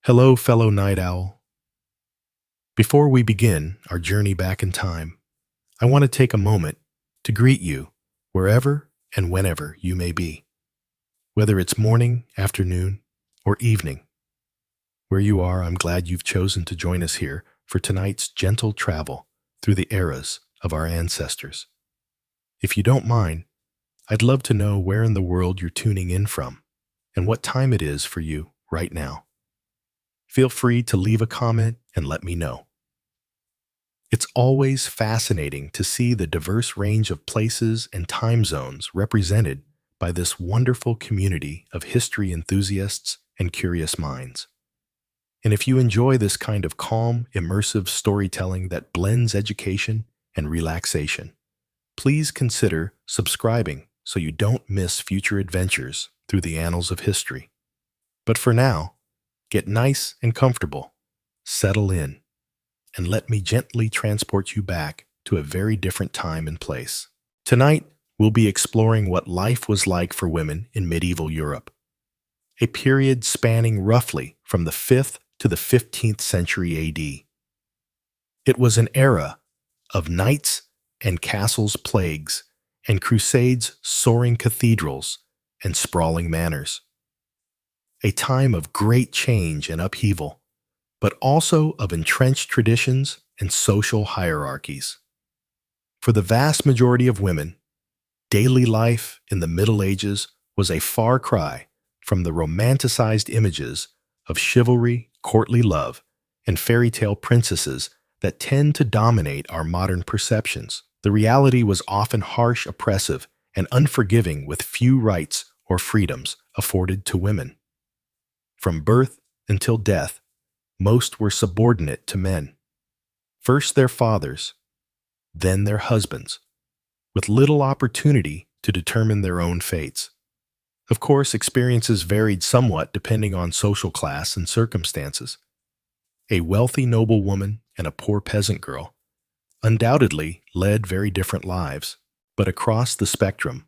Hello, fellow night owl. Before we begin our journey back in time, I want to take a moment to greet you wherever and whenever you may be, whether it's morning, afternoon, or evening. Where you are, I'm glad you've chosen to join us here for tonight's gentle travel through the eras of our ancestors. If you don't mind, I'd love to know where in the world you're tuning in from and what time it is for you right now. Feel free to leave a comment and let me know. It's always fascinating to see the diverse range of places and time zones represented by this wonderful community of history enthusiasts and curious minds. And if you enjoy this kind of calm, immersive storytelling that blends education and relaxation, please consider subscribing so you don't miss future adventures through the annals of history. But for now, get nice and comfortable, settle in, and let me gently transport you back to a very different time and place. Tonight, we'll be exploring what life was like for women in medieval Europe, a period spanning roughly from the 5th to the 15th century AD. It was an era of knights and castles plagues and crusades soaring cathedrals and sprawling manors. A time of great change and upheaval, but also of entrenched traditions and social hierarchies. For the vast majority of women, daily life in the Middle Ages was a far cry from the romanticized images of chivalry, courtly love, and fairy tale princesses that tend to dominate our modern perceptions. The reality was often harsh, oppressive, and unforgiving, with few rights or freedoms afforded to women. From birth until death, most were subordinate to men. First their fathers, then their husbands, with little opportunity to determine their own fates. Of course, experiences varied somewhat depending on social class and circumstances. A wealthy noblewoman and a poor peasant girl undoubtedly led very different lives, but across the spectrum,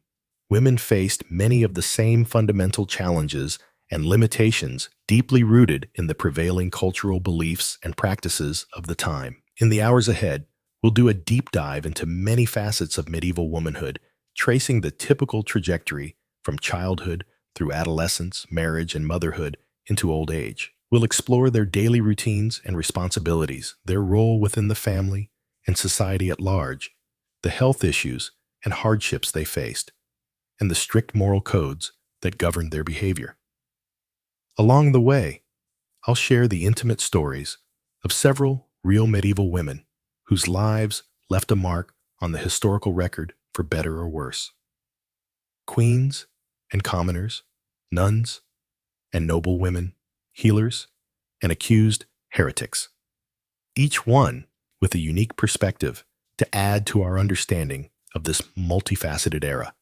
women faced many of the same fundamental challenges and limitations deeply rooted in the prevailing cultural beliefs and practices of the time. In the hours ahead, we'll do a deep dive into many facets of medieval womanhood, tracing the typical trajectory from childhood through adolescence, marriage, and motherhood into old age. We'll explore their daily routines and responsibilities, their role within the family and society at large, the health issues and hardships they faced, and the strict moral codes that governed their behavior. Along the way, I'll share the intimate stories of several real medieval women whose lives left a mark on the historical record for better or worse. Queens and commoners, nuns and noble women, healers and accused heretics, each one with a unique perspective to add to our understanding of this multifaceted era.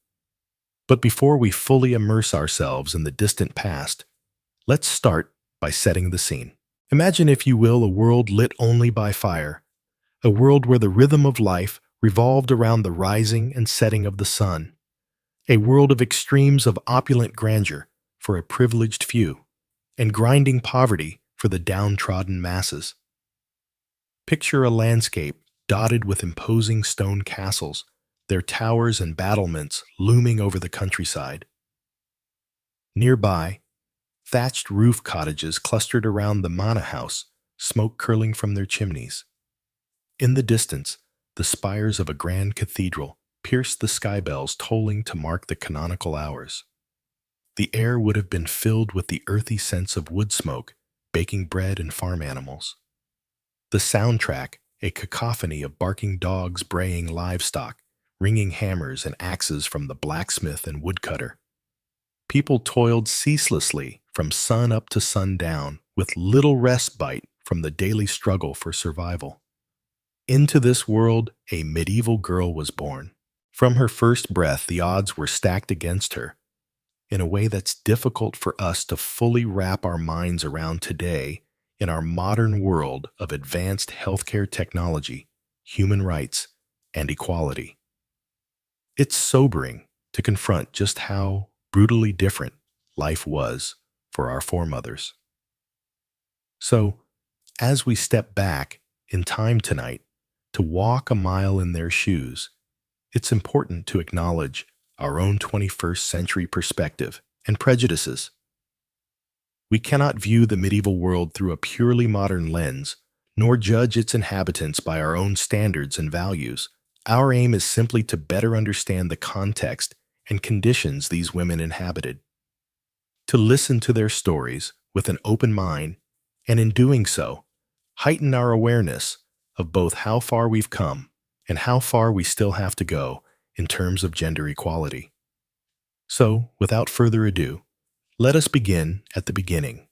But before we fully immerse ourselves in the distant past, let's start by setting the scene. Imagine, if you will, a world lit only by fire, a world where the rhythm of life revolved around the rising and setting of the sun, a world of extremes of opulent grandeur for a privileged few, and grinding poverty for the downtrodden masses. Picture a landscape dotted with imposing stone castles, their towers and battlements looming over the countryside. Nearby, thatched roof cottages clustered around the manor house, smoke curling from their chimneys. In the distance, the spires of a grand cathedral pierced the sky bells tolling to mark the canonical hours. The air would have been filled with the earthy scents of wood smoke, baking bread, and farm animals. The soundtrack, a cacophony of barking dogs braying livestock, ringing hammers and axes from the blacksmith and woodcutter. People toiled ceaselessly from sun up to sundown, with little respite from the daily struggle for survival. Into this world, a medieval girl was born. From her first breath, the odds were stacked against her, in a way that's difficult for us to fully wrap our minds around today in our modern world of advanced healthcare technology, human rights, and equality. It's sobering to confront just how brutally different life was for our foremothers. So, as we step back in time tonight to walk a mile in their shoes, it's important to acknowledge our own 21st century perspective and prejudices. We cannot view the medieval world through a purely modern lens, nor judge its inhabitants by our own standards and values. Our aim is simply to better understand the context and conditions these women inhabited, to listen to their stories with an open mind, and in doing so, heighten our awareness of both how far we've come and how far we still have to go in terms of gender equality. So, without further ado, let us begin at the beginning,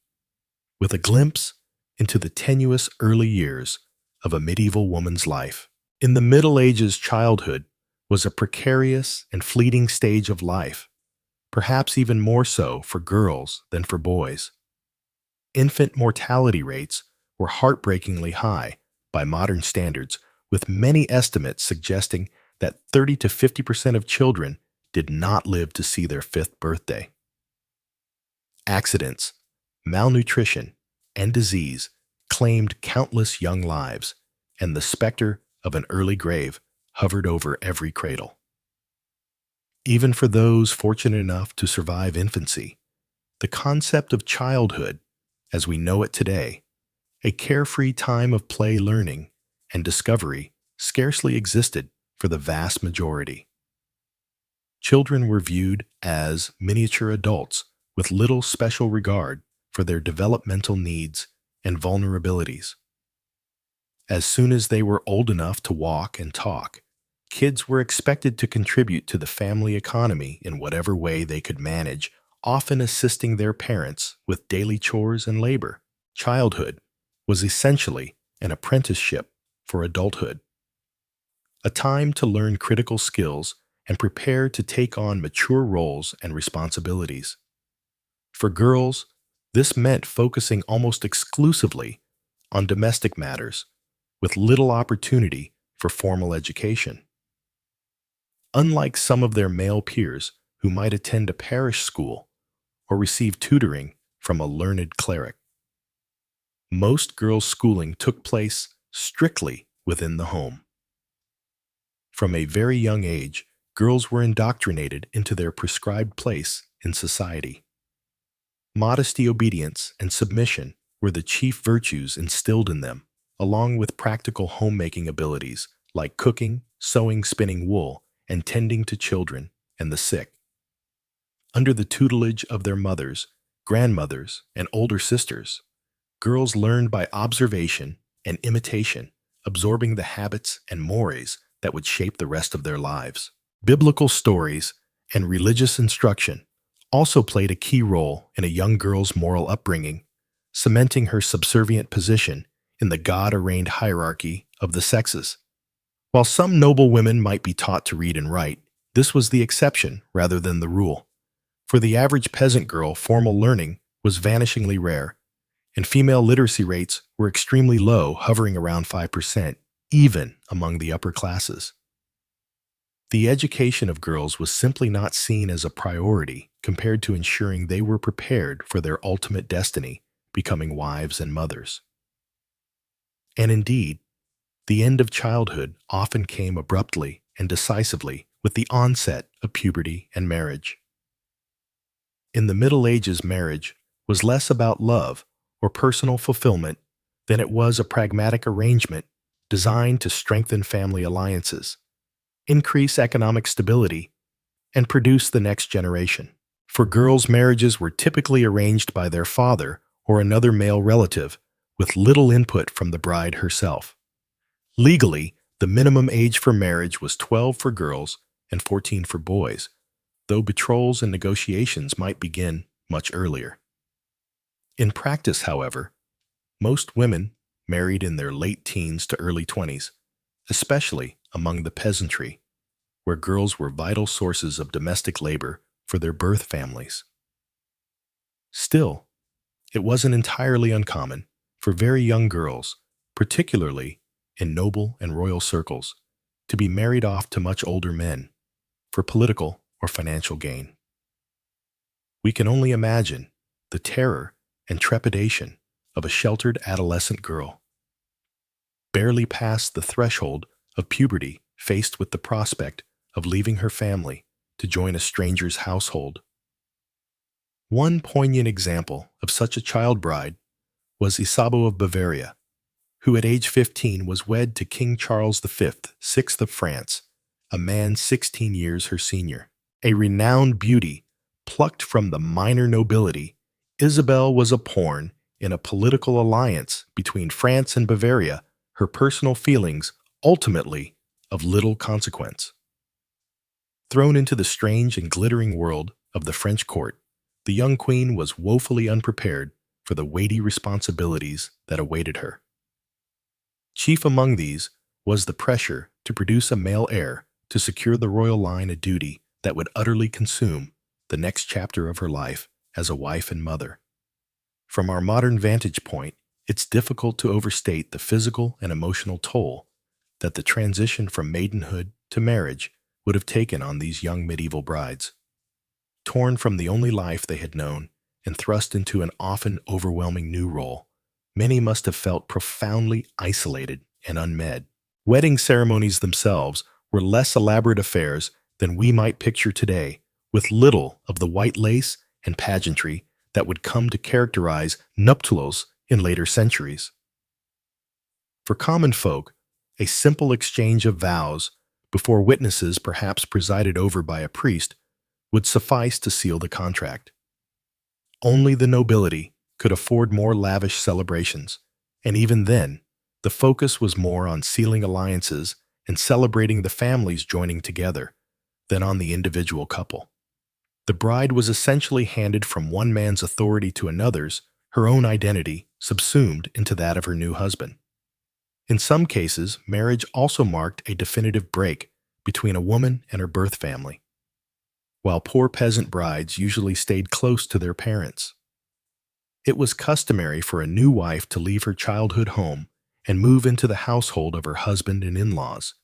with a glimpse into the tenuous early years of a medieval woman's life. In the Middle Ages, childhood was a precarious and fleeting stage of life, perhaps even more so for girls than for boys. Infant mortality rates were heartbreakingly high by modern standards, with many estimates suggesting that 30 to 50% of children did not live to see their fifth birthday. Accidents, malnutrition, and disease claimed countless young lives, and the specter of an early grave hovered over every cradle. Even for those fortunate enough to survive infancy, the concept of childhood, as we know it today, a carefree time of play, learning, and discovery, scarcely existed for the vast majority. Children were viewed as miniature adults with little special regard for their developmental needs and vulnerabilities. As soon as they were old enough to walk and talk, kids were expected to contribute to the family economy in whatever way they could manage, often assisting their parents with daily chores and labor. Childhood was essentially an apprenticeship for adulthood, a time to learn critical skills and prepare to take on mature roles and responsibilities. For girls, this meant focusing almost exclusively on domestic matters, with little opportunity for formal education. Unlike some of their male peers who might attend a parish school or receive tutoring from a learned cleric, most girls' schooling took place strictly within the home. From a very young age, girls were indoctrinated into their prescribed place in society. Modesty, obedience, and submission were the chief virtues instilled in them, along with practical homemaking abilities like cooking, sewing, spinning wool, and tending to children and the sick. Under the tutelage of their mothers, grandmothers, and older sisters, girls learned by observation and imitation, absorbing the habits and mores that would shape the rest of their lives. Biblical stories and religious instruction also played a key role in a young girl's moral upbringing, cementing her subservient position in the God-ordained hierarchy of the sexes. While some noble women might be taught to read and write, this was the exception rather than the rule. For the average peasant girl, formal learning was vanishingly rare, and female literacy rates were extremely low, hovering around 5%, even among the upper classes. The education of girls was simply not seen as a priority compared to ensuring they were prepared for their ultimate destiny, becoming wives and mothers. And indeed, the end of childhood often came abruptly and decisively with the onset of puberty and marriage. In the Middle Ages, marriage was less about love or personal fulfillment than it was a pragmatic arrangement designed to strengthen family alliances, increase economic stability, and produce the next generation. For girls, marriages were typically arranged by their father or another male relative, with little input from the bride herself. Legally, the minimum age for marriage was 12 for girls and 14 for boys, though betrothals and negotiations might begin much earlier. In practice, however, most women married in their late teens to early 20s, especially among the peasantry, where girls were vital sources of domestic labor for their birth families. Still, it wasn't entirely uncommon for very young girls, particularly in noble and royal circles, to be married off to much older men for political or financial gain. We can only imagine the terror and trepidation of a sheltered adolescent girl, barely past the threshold of puberty, faced with the prospect of leaving her family to join a stranger's household. One poignant example of such a child bride was Isabeau of Bavaria, who at age 15 was wed to King Charles V, 6th of France, a man 16 years her senior. A renowned beauty, plucked from the minor nobility, Isabel was a pawn in a political alliance between France and Bavaria, her personal feelings ultimately of little consequence. Thrown into the strange and glittering world of the French court, the young queen was woefully unprepared for the weighty responsibilities that awaited her. Chief among these was the pressure to produce a male heir to secure the royal line, a duty that would utterly consume the next chapter of her life as a wife and mother. From our modern vantage point, it's difficult to overstate the physical and emotional toll that the transition from maidenhood to marriage would have taken on these young medieval brides. Torn from the only life they had known and thrust into an often overwhelming new role, many must have felt profoundly isolated and unmet. Wedding ceremonies themselves were less elaborate affairs than we might picture today, with little of the white lace and pageantry that would come to characterize nuptials in later centuries. For common folk, a simple exchange of vows, before witnesses perhaps presided over by a priest, would suffice to seal the contract. Only the nobility could afford more lavish celebrations, and even then, the focus was more on sealing alliances and celebrating the families joining together than on the individual couple. The bride was essentially handed from one man's authority to another's, her own identity subsumed into that of her new husband. In some cases, marriage also marked a definitive break between a woman and her birth family, while poor peasant brides usually stayed close to their parents. It was customary for a new wife to leave her childhood home and move into the household of her husband and in-laws.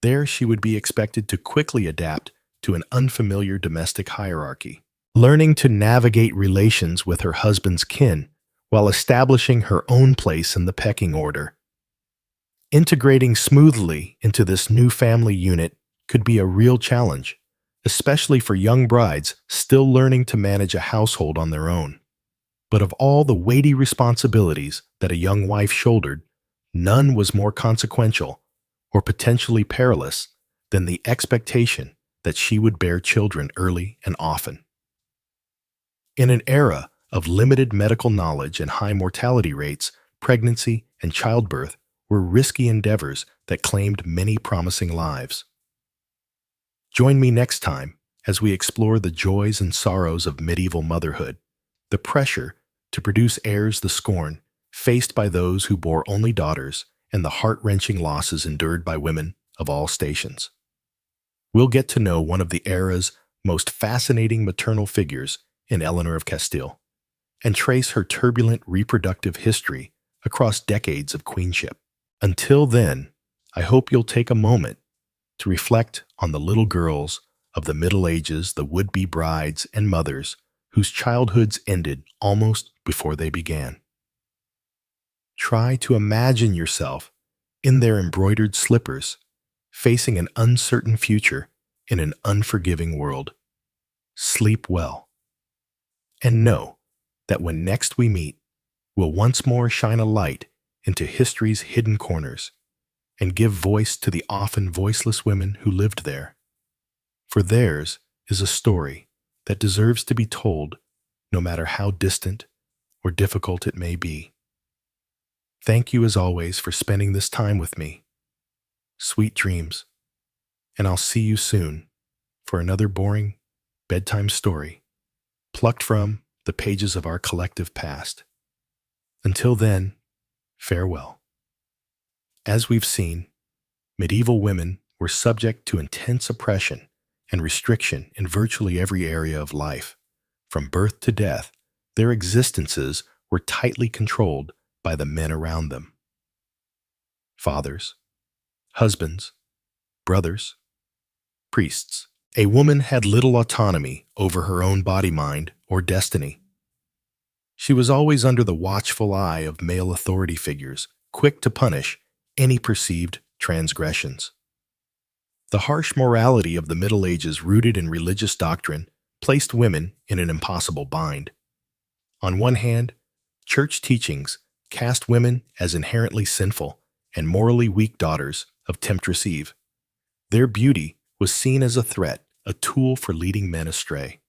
There she would be expected to quickly adapt to an unfamiliar domestic hierarchy, learning to navigate relations with her husband's kin while establishing her own place in the pecking order. Integrating smoothly into this new family unit could be a real challenge, especially for young brides still learning to manage a household on their own. But of all the weighty responsibilities that a young wife shouldered, none was more consequential or potentially perilous than the expectation that she would bear children early and often. In an era of limited medical knowledge and high mortality rates, pregnancy and childbirth were risky endeavors that claimed many promising lives. Join me next time as we explore the joys and sorrows of medieval motherhood, the pressure to produce heirs, the scorn faced by those who bore only daughters, and the heart-wrenching losses endured by women of all stations. We'll get to know one of the era's most fascinating maternal figures in Eleanor of Castile, and trace her turbulent reproductive history across decades of queenship. Until then, I hope you'll take a moment to reflect on the little girls of the Middle Ages, the would-be brides and mothers whose childhoods ended almost before they began. Try to imagine yourself in their embroidered slippers, facing an uncertain future in an unforgiving world. Sleep well, and know that when next we meet, we'll once more shine a light into history's hidden corners and give voice to the often voiceless women who lived there. For theirs is a story that deserves to be told, no matter how distant or difficult it may be. Thank you as always for spending this time with me. Sweet dreams, and I'll see you soon for another boring bedtime story plucked from the pages of our collective past. Until then, farewell. As we've seen, medieval women were subject to intense oppression and restriction in virtually every area of life. From birth to death, their existences were tightly controlled by the men around them. Fathers, husbands, brothers, priests. A woman had little autonomy over her own body, mind, or destiny. She was always under the watchful eye of male authority figures, quick to punish any perceived transgressions. The harsh morality of the Middle Ages, rooted in religious doctrine, placed women in an impossible bind. On one hand, church teachings cast women as inherently sinful and morally weak daughters of temptress Eve. Their beauty was seen as a threat, a tool for leading men astray.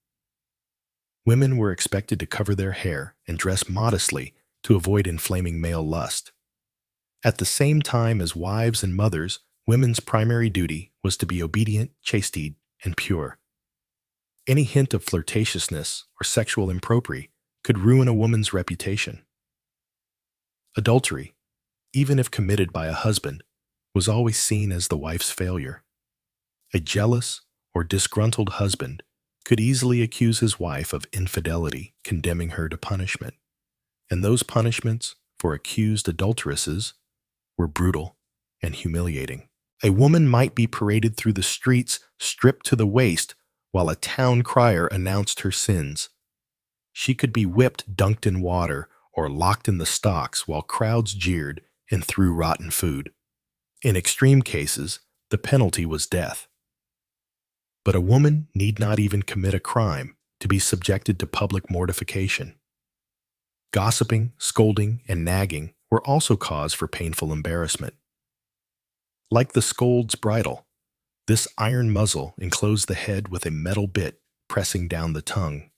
Women were expected to cover their hair and dress modestly to avoid inflaming male lust. At the same time as wives and mothers, women's primary duty was to be obedient, chaste, and pure. Any hint of flirtatiousness or sexual impropriety could ruin a woman's reputation. Adultery, even if committed by a husband, was always seen as the wife's failure. A jealous or disgruntled husband could easily accuse his wife of infidelity, condemning her to punishment. And those punishments for accused adulteresses were brutal and humiliating. A woman might be paraded through the streets stripped to the waist while a town crier announced her sins. She could be whipped, dunked in water, or locked in the stocks while crowds jeered and threw rotten food. In extreme cases, the penalty was death. But a woman need not even commit a crime to be subjected to public mortification. Gossiping, scolding, and nagging were also cause for painful embarrassment. Like the scold's bridle, this iron muzzle enclosed the head with a metal bit pressing down the tongue.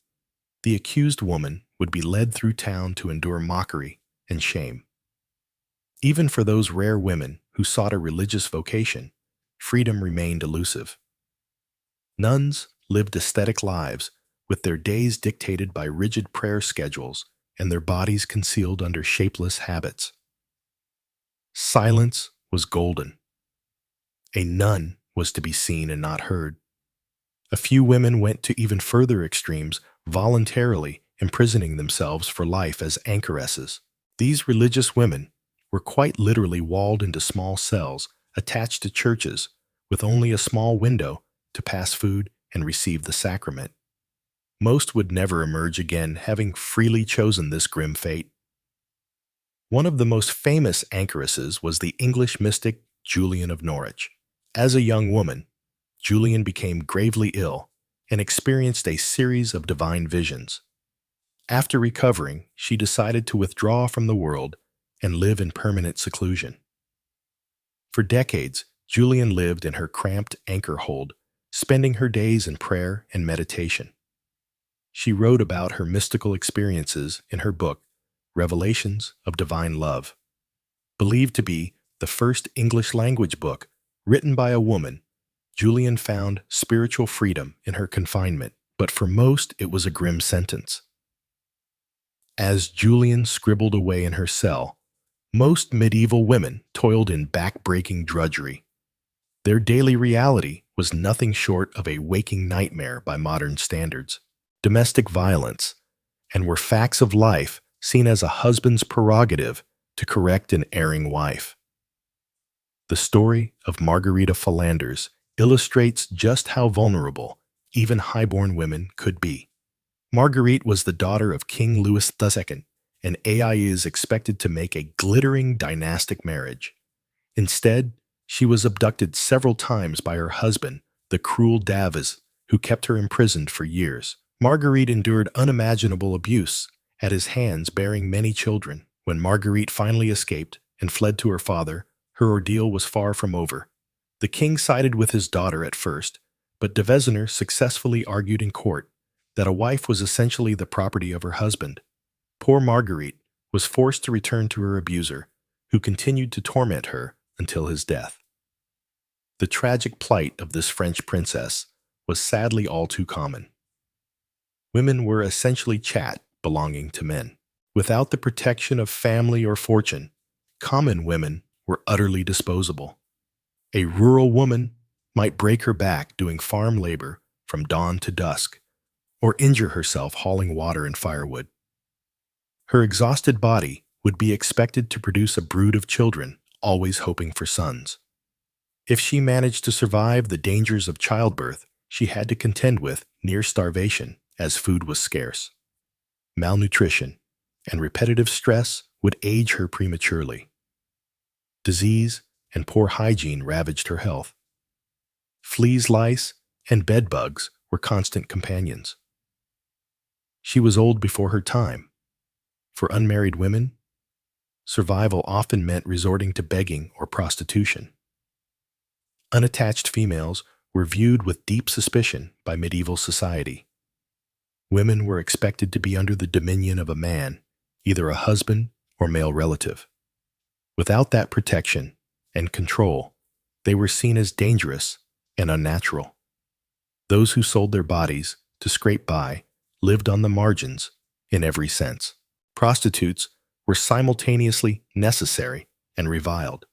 The accused woman would be led through town to endure mockery and shame. Even for those rare women who sought a religious vocation, freedom remained elusive. Nuns lived ascetic lives, with their days dictated by rigid prayer schedules and their bodies concealed under shapeless habits. Silence was golden. A nun was to be seen and not heard. A few women went to even further extremes, voluntarily imprisoning themselves for life as anchoresses. These religious women were quite literally walled into small cells attached to churches with only a small window to pass food and receive the sacrament. Most would never emerge again, having freely chosen this grim fate. One of the most famous anchoresses was the English mystic Julian of Norwich. As a young woman, Julian became gravely ill and experienced a series of divine visions. After recovering, she decided to withdraw from the world and live in permanent seclusion. For decades, Julian lived in her cramped anchor hold, spending her days in prayer and meditation. She wrote about her mystical experiences in her book, Revelations of Divine Love. Believed to be the first English-language book written by a woman, Julian found spiritual freedom in her confinement, but for most it was a grim sentence. As Julian scribbled away in her cell, most medieval women toiled in back-breaking drudgery. Their daily reality was nothing short of a waking nightmare by modern standards. Domestic violence, and were facts of life seen as a husband's prerogative to correct an erring wife. The story of Margarita Philanders illustrates just how vulnerable even highborn women could be. Marguerite was the daughter of King Louis II, and Ai is expected to make a glittering dynastic marriage. Instead, she was abducted several times by her husband, the cruel Davis, who kept her imprisoned for years. Marguerite endured unimaginable abuse at his hands, bearing many children. When Marguerite finally escaped and fled to her father, her ordeal was far from over. The king sided with his daughter at first, but de Vesoner successfully argued in court that a wife was essentially the property of her husband. Poor Marguerite was forced to return to her abuser, who continued to torment her until his death. The tragic plight of this French princess was sadly all too common. Women were essentially chat belonging to men. Without the protection of family or fortune, common women were utterly disposable. A rural woman might break her back doing farm labor from dawn to dusk, or injure herself hauling water and firewood. Her exhausted body would be expected to produce a brood of children, always hoping for sons. If she managed to survive the dangers of childbirth, she had to contend with near starvation, as food was scarce. Malnutrition, and repetitive stress would age her prematurely. Disease and poor hygiene ravaged her health. Fleas, lice, and bed bugs were constant companions. She was old before her time. For unmarried women, survival often meant resorting to begging or prostitution. Unattached females were viewed with deep suspicion by medieval society. Women were expected to be under the dominion of a man, either a husband or male relative. Without that protection and control, they were seen as dangerous and unnatural. Those who sold their bodies to scrape by lived on the margins in every sense. Prostitutes were simultaneously necessary and reviled.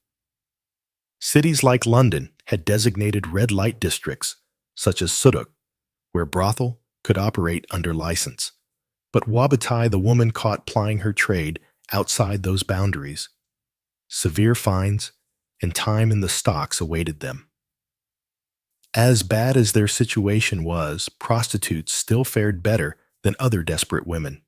Cities like London had designated red light districts, such as Sudok, where brothel could operate under license. But Wabatai, the woman caught plying her trade outside those boundaries. Severe fines and time in the stocks awaited them. As bad as their situation was, prostitutes still fared better than other desperate women.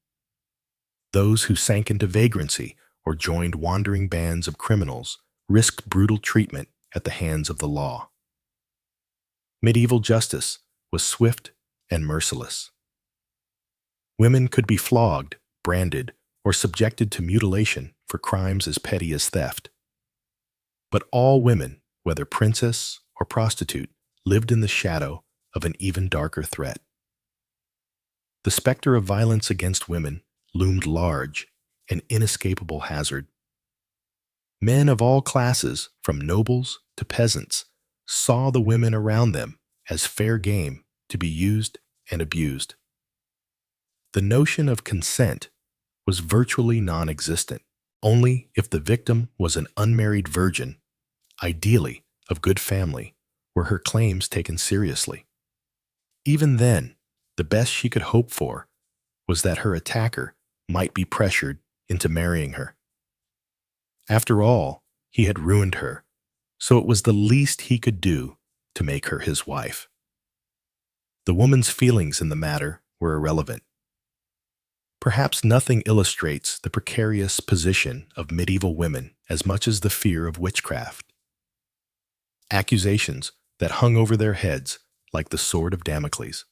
Those who sank into vagrancy or joined wandering bands of criminals risked brutal treatment at the hands of the law. Medieval justice was swift and merciless. Women could be flogged, branded, or subjected to mutilation for crimes as petty as theft. But all women, whether princess or prostitute, lived in the shadow of an even darker threat. The specter of violence against women loomed large, an inescapable hazard. Men of all classes, from nobles to peasants, saw the women around them as fair game to be used and abused. The notion of consent was virtually non-existent. Only if the victim was an unmarried virgin, ideally of good family, were her claims taken seriously. Even then, the best she could hope for was that her attacker might be pressured into marrying her. After all, he had ruined her, so it was the least he could do to make her his wife. The woman's feelings in the matter were irrelevant. Perhaps nothing illustrates the precarious position of medieval women as much as the fear of witchcraft. Accusations that hung over their heads like the sword of Damocles.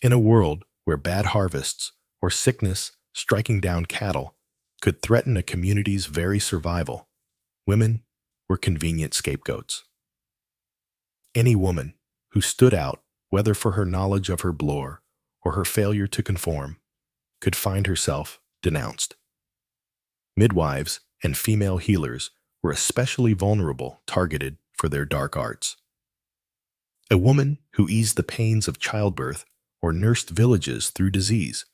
In a world where bad harvests or sickness striking down cattle could threaten a community's very survival, women were convenient scapegoats. Any woman who stood out, whether for her knowledge of her blore or her failure to conform, could find herself denounced. Midwives and female healers were especially vulnerable, targeted for their dark arts. A woman who eased the pains of childbirth or nursed villages through disease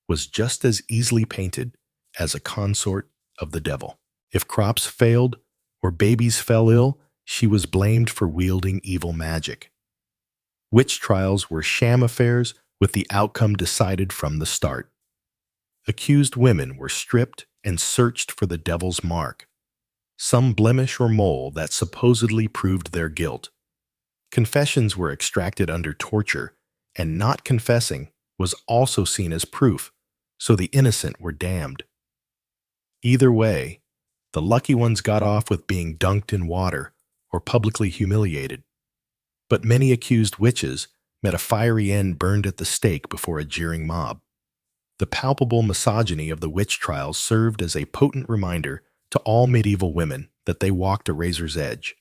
was just as easily painted as a consort of the devil. If crops failed or babies fell ill, she was blamed for wielding evil magic. Witch trials were sham affairs with the outcome decided from the start. Accused women were stripped and searched for the devil's mark, some blemish or mole that supposedly proved their guilt. Confessions were extracted under torture, and not confessing was also seen as proof, so the innocent were damned. Either way, the lucky ones got off with being dunked in water or publicly humiliated. But many accused witches met a fiery end burned at the stake before a jeering mob. The palpable misogyny of the witch trials served as a potent reminder to all medieval women that they walked a razor's edge.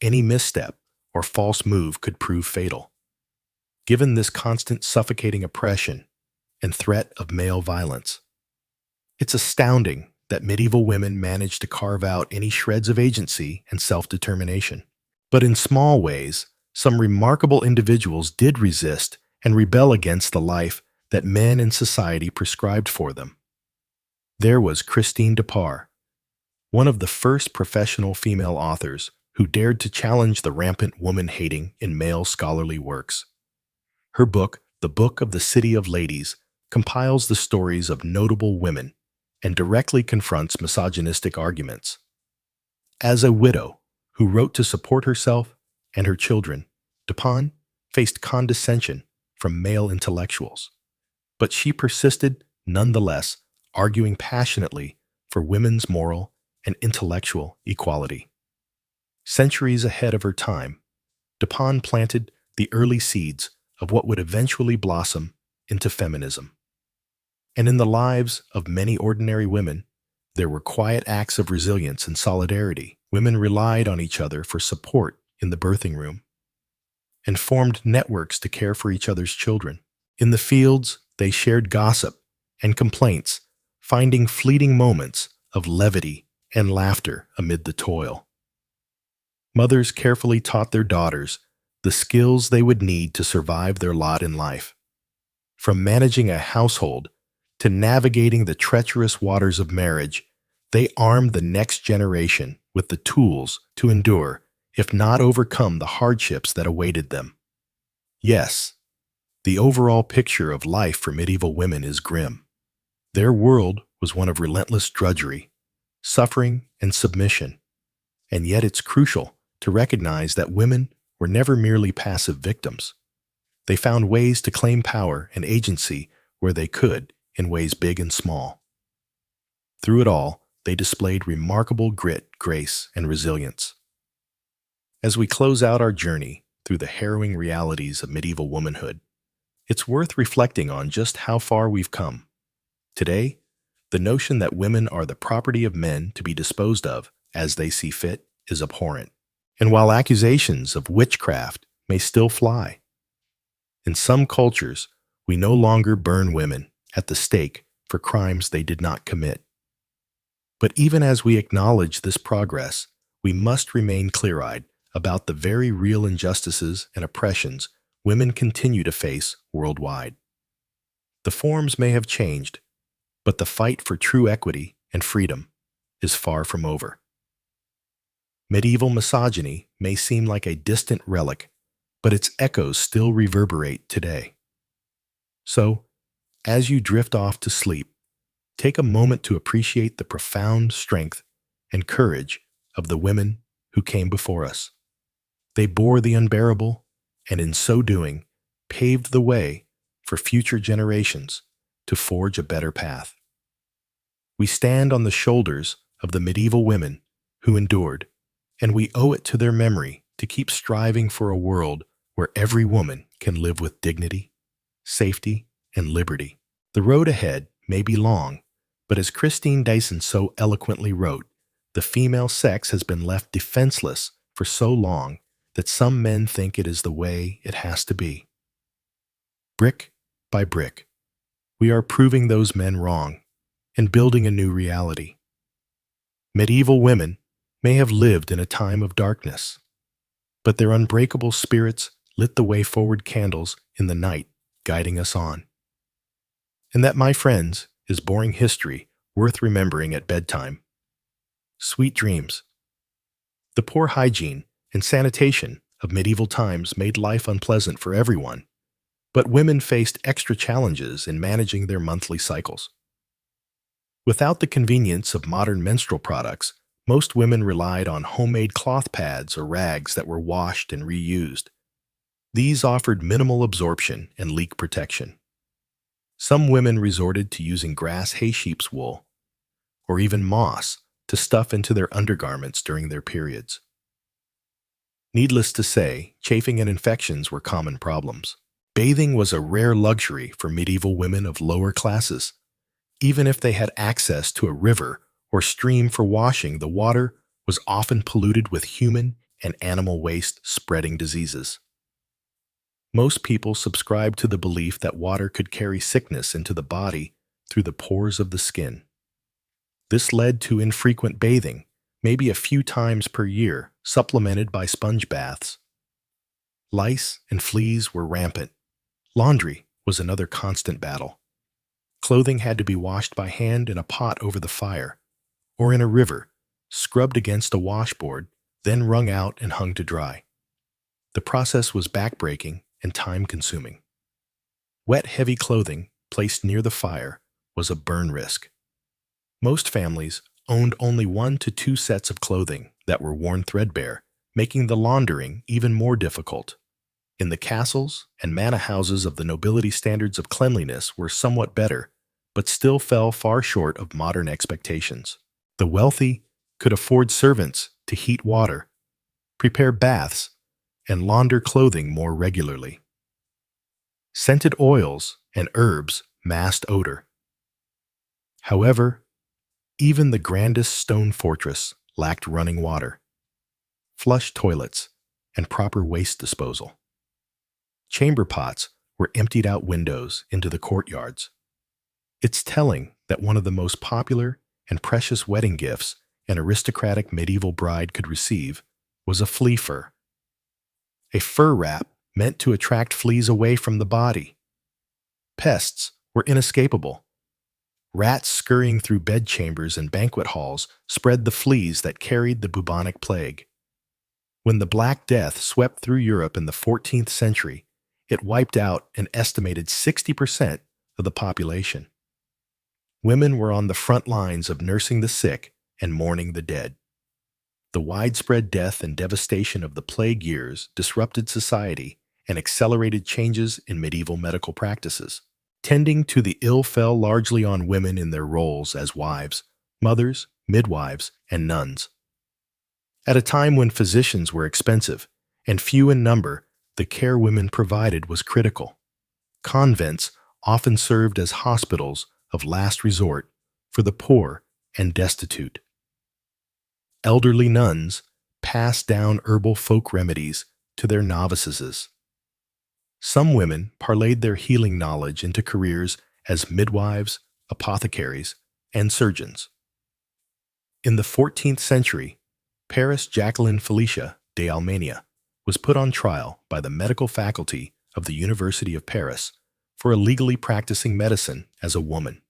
Any misstep or false move could prove fatal. Given this constant suffocating oppression and threat of male violence, it's astounding that medieval women managed to carve out any shreds of agency and self-determination. But in small ways, some remarkable individuals did resist and rebel against the life that men and society prescribed for them. There was Christine de Par, one of the first professional female authors who dared to challenge the rampant woman-hating in male scholarly works. Her book, The Book of the City of Ladies, compiles the stories of notable women and directly confronts misogynistic arguments. As a widow who wrote to support herself and her children, Dupin faced condescension from male intellectuals. But she persisted, nonetheless, arguing passionately for women's moral and intellectual equality. Centuries ahead of her time, Dupin planted the early seeds of what would eventually blossom into feminism. And in the lives of many ordinary women, there were quiet acts of resilience and solidarity. Women relied on each other for support in the birthing room and formed networks to care for each other's children. In the fields, they shared gossip and complaints, finding fleeting moments of levity and laughter amid the toil. Mothers carefully taught their daughters the skills they would need to survive their lot in life. From managing a household to navigating the treacherous waters of marriage, they armed the next generation with the tools to endure, if not overcome, the hardships that awaited them. Yes, the overall picture of life for medieval women is grim. Their world was one of relentless drudgery, suffering, and submission. And yet it's crucial to recognize that women were never merely passive victims. They found ways to claim power and agency where they could, in ways big and small. Through it all, they displayed remarkable grit, grace, and resilience. As we close out our journey through the harrowing realities of medieval womanhood, it's worth reflecting on just how far we've come. Today, the notion that women are the property of men to be disposed of as they see fit is abhorrent. And while accusations of witchcraft may still fly, in some cultures, we no longer burn women at the stake for crimes they did not commit. But even as we acknowledge this progress, we must remain clear-eyed about the very real injustices and oppressions women continue to face worldwide. The forms may have changed, but the fight for true equity and freedom is far from over. Medieval misogyny may seem like a distant relic, but its echoes still reverberate today. So, as you drift off to sleep, take a moment to appreciate the profound strength and courage of the women who came before us. They bore the unbearable, and in so doing, paved the way for future generations to forge a better path. We stand on the shoulders of the medieval women who endured, and we owe it to their memory to keep striving for a world where every woman can live with dignity, safety, and liberty. The road ahead may be long, but as Christine Dyson so eloquently wrote, the female sex has been left defenseless for so long that some men think it is the way it has to be. Brick by brick, we are proving those men wrong and building a new reality. Medieval women may have lived in a time of darkness, but their unbreakable spirits lit the way forward candles in the night, guiding us on. And that, my friends, is boring history worth remembering at bedtime. Sweet dreams. The poor hygiene and sanitation of medieval times made life unpleasant for everyone, but women faced extra challenges in managing their monthly cycles. Without the convenience of modern menstrual products, most women relied on homemade cloth pads or rags that were washed and reused. These offered minimal absorption and leak protection. Some women resorted to using grass hay sheep's wool, or even moss, to stuff into their undergarments during their periods. Needless to say, chafing and infections were common problems. Bathing was a rare luxury for medieval women of lower classes. Even if they had access to a river or stream for washing, the water was often polluted with human and animal waste, spreading diseases. Most people subscribed to the belief that water could carry sickness into the body through the pores of the skin. This led to infrequent bathing, maybe a few times per year, supplemented by sponge baths. Lice and fleas were rampant. Laundry was another constant battle. Clothing had to be washed by hand in a pot over the fire, or in a river, scrubbed against a washboard, then wrung out and hung to dry. The process was backbreaking and time-consuming. Wet, heavy clothing placed near the fire was a burn risk. Most families owned only 1 to 2 sets of clothing that were worn threadbare, making the laundering even more difficult. In the castles and manor houses of the nobility, standards of cleanliness were somewhat better, but still fell far short of modern expectations. The wealthy could afford servants to heat water, prepare baths, and launder clothing more regularly. Scented oils and herbs masked odor. However, even the grandest stone fortress lacked running water, flush toilets, and proper waste disposal. Chamber pots were emptied out windows into the courtyards. It's telling that one of the most popular and precious wedding gifts an aristocratic medieval bride could receive was a flea fur. A fur wrap meant to attract fleas away from the body. Pests were inescapable. Rats scurrying through bedchambers and banquet halls spread the fleas that carried the bubonic plague. When the Black Death swept through Europe in the 14th century, it wiped out an estimated 60% of the population. Women were on the front lines of nursing the sick and mourning the dead. The widespread death and devastation of the plague years disrupted society and accelerated changes in medieval medical practices. Tending to the ill fell largely on women in their roles as wives, mothers, midwives, and nuns. At a time when physicians were expensive and few in number, the care women provided was critical. Convents often served as hospitals of last resort for the poor and destitute. Elderly nuns passed down herbal folk remedies to their novices. Some women parlayed their healing knowledge into careers as midwives, apothecaries, and surgeons. In the 14th century, Paris Jacqueline Felicia de Almenia was put on trial by the medical faculty of the University of Paris for illegally practicing medicine as a woman.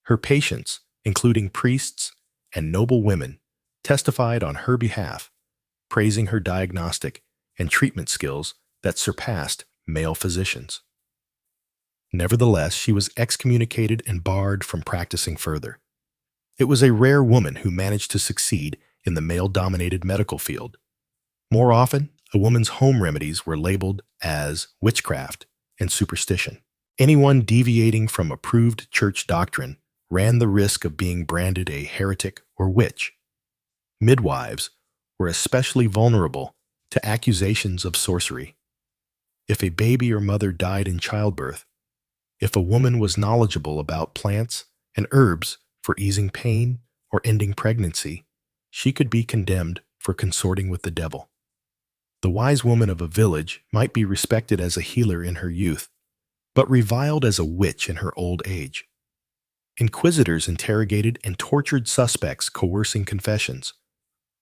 Her patients, including priests and noble women, testified on her behalf, praising her diagnostic and treatment skills that surpassed male physicians. Nevertheless, she was excommunicated and barred from practicing further. It was a rare woman who managed to succeed in the male-dominated medical field. More often, a woman's home remedies were labeled as witchcraft and superstition. Anyone deviating from approved church doctrine ran the risk of being branded a heretic or witch. Midwives were especially vulnerable to accusations of sorcery. If a baby or mother died in childbirth, if a woman was knowledgeable about plants and herbs for easing pain or ending pregnancy, she could be condemned for consorting with the devil. The wise woman of a village might be respected as a healer in her youth, but reviled as a witch in her old age. Inquisitors interrogated and tortured suspects, coercing confessions.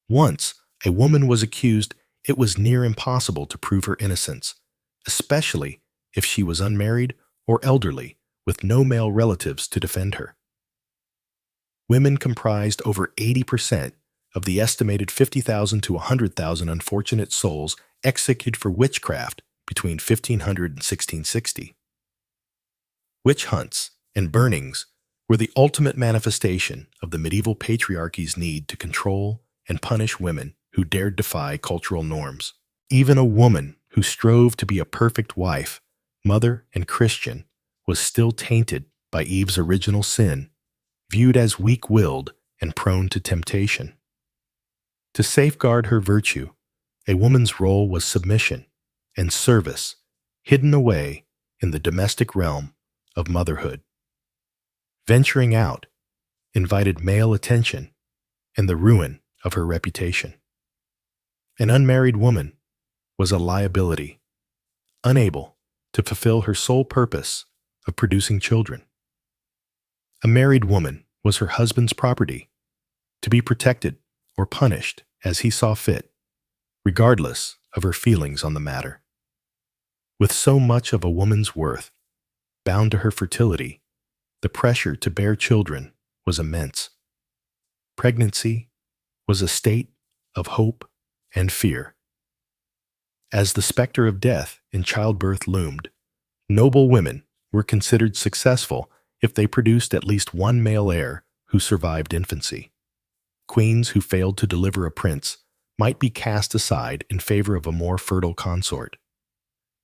Once, a woman was accused, it was near impossible to prove her innocence, especially if she was unmarried or elderly, with no male relatives to defend her. Women comprised over 80% of the estimated 50,000 to 100,000 unfortunate souls executed for witchcraft between 1500 and 1660. Witch hunts and burnings were the ultimate manifestation of the medieval patriarchy's need to control and punish women who dared defy cultural norms. Even a woman who strove to be a perfect wife, mother, and Christian was still tainted by Eve's original sin, viewed as weak-willed and prone to temptation. To safeguard her virtue, a woman's role was submission and service, hidden away in the domestic realm of motherhood. Venturing out invited male attention and the ruin of her reputation. An unmarried woman was a liability, unable to fulfill her sole purpose of producing children. A married woman was her husband's property, to be protected or punished as he saw fit, regardless of her feelings on the matter. With so much of a woman's worth bound to her fertility, the pressure to bear children was immense. Pregnancy was a state of hope and fear. As the specter of death in childbirth loomed, noble women were considered successful if they produced at least one male heir who survived infancy. Queens who failed to deliver a prince might be cast aside in favor of a more fertile consort.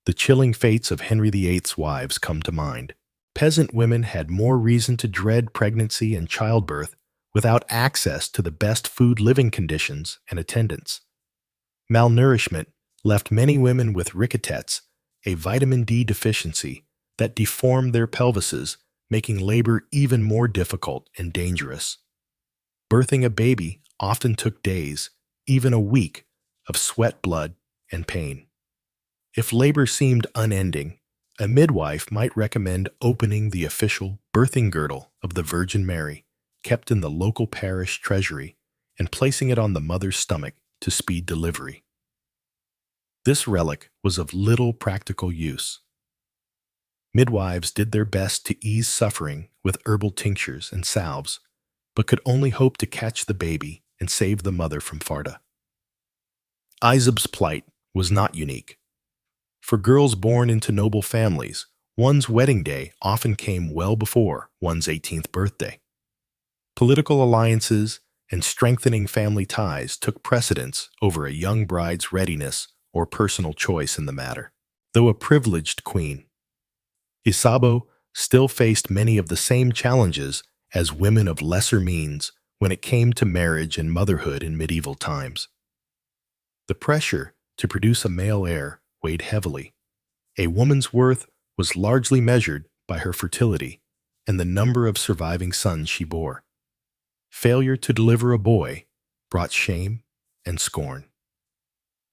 The chilling fates of Henry VIII's wives come to mind. Peasant women had more reason to dread pregnancy and childbirth without access to the best food living conditions and attendance. Malnourishment left many women with rickets, a vitamin D deficiency that deformed their pelvises, making labor even more difficult and dangerous. Birthing a baby often took days, even a week, of sweat, blood, and pain. If labor seemed unending, a midwife might recommend opening the official birthing girdle of the Virgin Mary, kept in the local parish treasury, and placing it on the mother's stomach to speed delivery. This relic was of little practical use. Midwives did their best to ease suffering with herbal tinctures and salves, but could only hope to catch the baby and save the mother from Farta. Isab's plight was not unique. For girls born into noble families, one's wedding day often came well before one's 18th birthday. Political alliances and strengthening family ties took precedence over a young bride's readiness or personal choice in the matter. Though a privileged queen, Isabeau still faced many of the same challenges as women of lesser means when it came to marriage and motherhood in medieval times. The pressure to produce a male heir weighed heavily. A woman's worth was largely measured by her fertility and the number of surviving sons she bore. Failure to deliver a boy brought shame and scorn.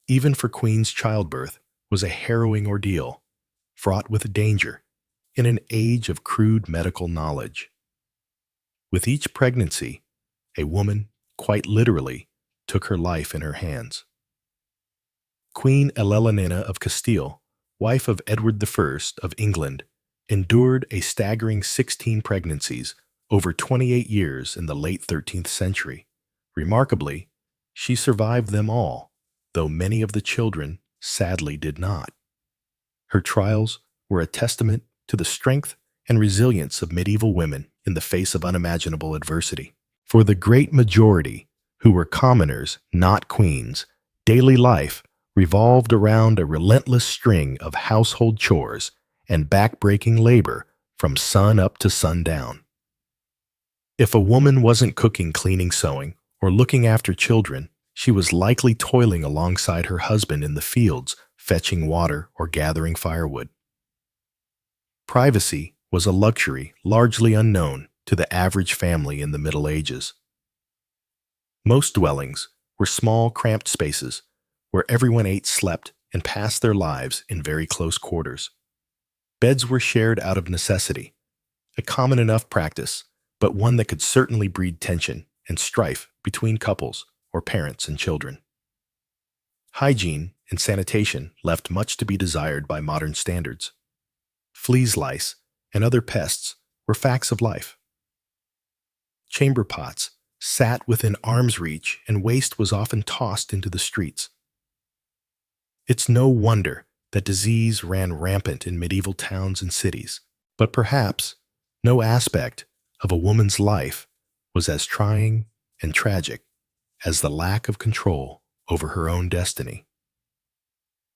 Even for queens, childbirth was a harrowing ordeal, fraught with danger, in an age of crude medical knowledge. With each pregnancy, a woman, quite literally, took her life in her hands. Queen Eleanina of Castile, wife of Edward I of England, endured a staggering 16 pregnancies over 28 years in the late 13th century. Remarkably, she survived them all, though many of the children sadly did not. Her trials were a testament to the strength and resilience of medieval women in the face of unimaginable adversity. For the great majority, who were commoners, not queens, daily life revolved around a relentless string of household chores and back-breaking labor from sun up to sundown. If a woman wasn't cooking, cleaning, sewing, or looking after children, she was likely toiling alongside her husband in the fields, fetching water or gathering firewood. Privacy was a luxury largely unknown to the average family in the Middle Ages. Most dwellings were small, cramped spaces where everyone ate, slept, and passed their lives in very close quarters. Beds were shared out of necessity, a common enough practice, but one that could certainly breed tension and strife between couples or parents and children. Hygiene and sanitation left much to be desired by modern standards. Fleas, lice, and other pests were facts of life. Chamber pots sat within arm's reach, and waste was often tossed into the streets. It's no wonder that disease ran rampant in medieval towns and cities, but perhaps no aspect of a woman's life was as trying and tragic as the lack of control over her own destiny.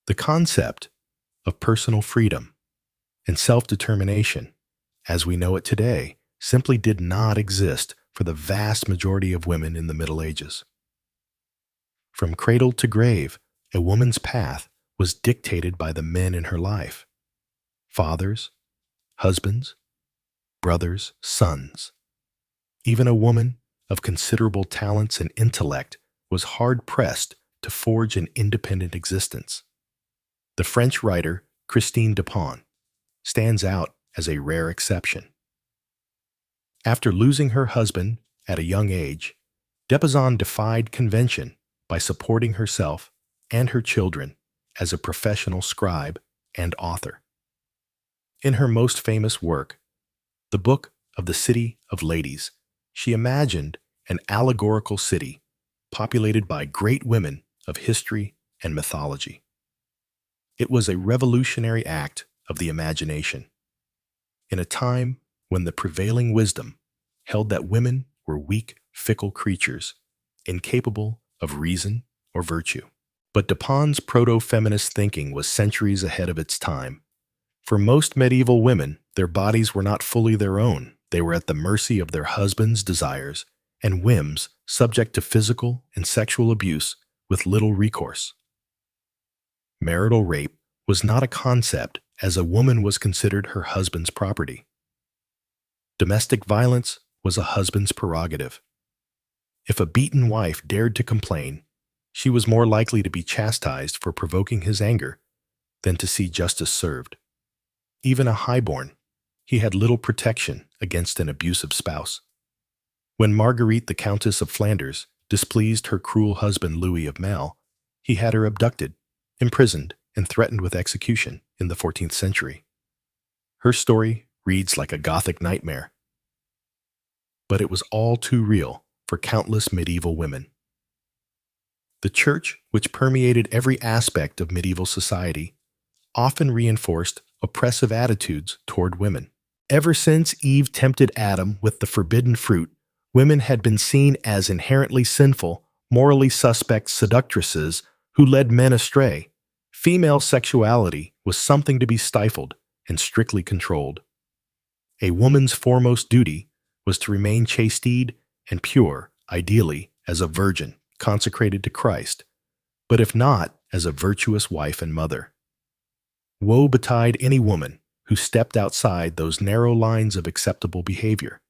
The concept of personal freedom and self-determination, as we know it today, simply did not exist for the vast majority of women in the Middle Ages. From cradle to grave, a woman's path was dictated by the men in her life: fathers, husbands, brothers, sons. Even a woman of considerable talents and intellect was hard-pressed to forge an independent existence. The French writer Christine Dupont stands out as a rare exception. After losing her husband at a young age, Dupont defied convention by supporting herself and her children as a professional scribe and author. In her most famous work, The Book of the City of Ladies, she imagined an allegorical city populated by great women of history and mythology. It was a revolutionary act of the imagination. In a time when the prevailing wisdom held that women were weak, fickle creatures, incapable of reason or virtue. But Dupont's proto-feminist thinking was centuries ahead of its time. For most medieval women, Their bodies were not fully their own. They were at the mercy of their husbands' desires and whims, subject to physical and sexual abuse with little recourse. Marital rape was not a concept, as a woman was considered her husband's property. Domestic violence was a husband's prerogative. If a beaten wife dared to complain, she was more likely to be chastised for provoking his anger than to see justice served. Even a highborn, he had little protection against an abusive spouse. When Marguerite, the Countess of Flanders, displeased her cruel husband Louis of Mal, he had her abducted, imprisoned, and threatened with execution in the 14th century. Her story reads like a Gothic nightmare, but it was all too real for countless medieval women. The Church, which permeated every aspect of medieval society, often reinforced oppressive attitudes toward women. Ever since Eve tempted Adam with the forbidden fruit, women had been seen as inherently sinful, morally suspect seductresses who led men astray. Female sexuality was something to be stifled and strictly controlled. A woman's foremost duty was to remain chaste and pure, ideally as a virgin, consecrated to Christ, but if not, as a virtuous wife and mother. Woe betide any woman who stepped outside those narrow lines of acceptable behavior.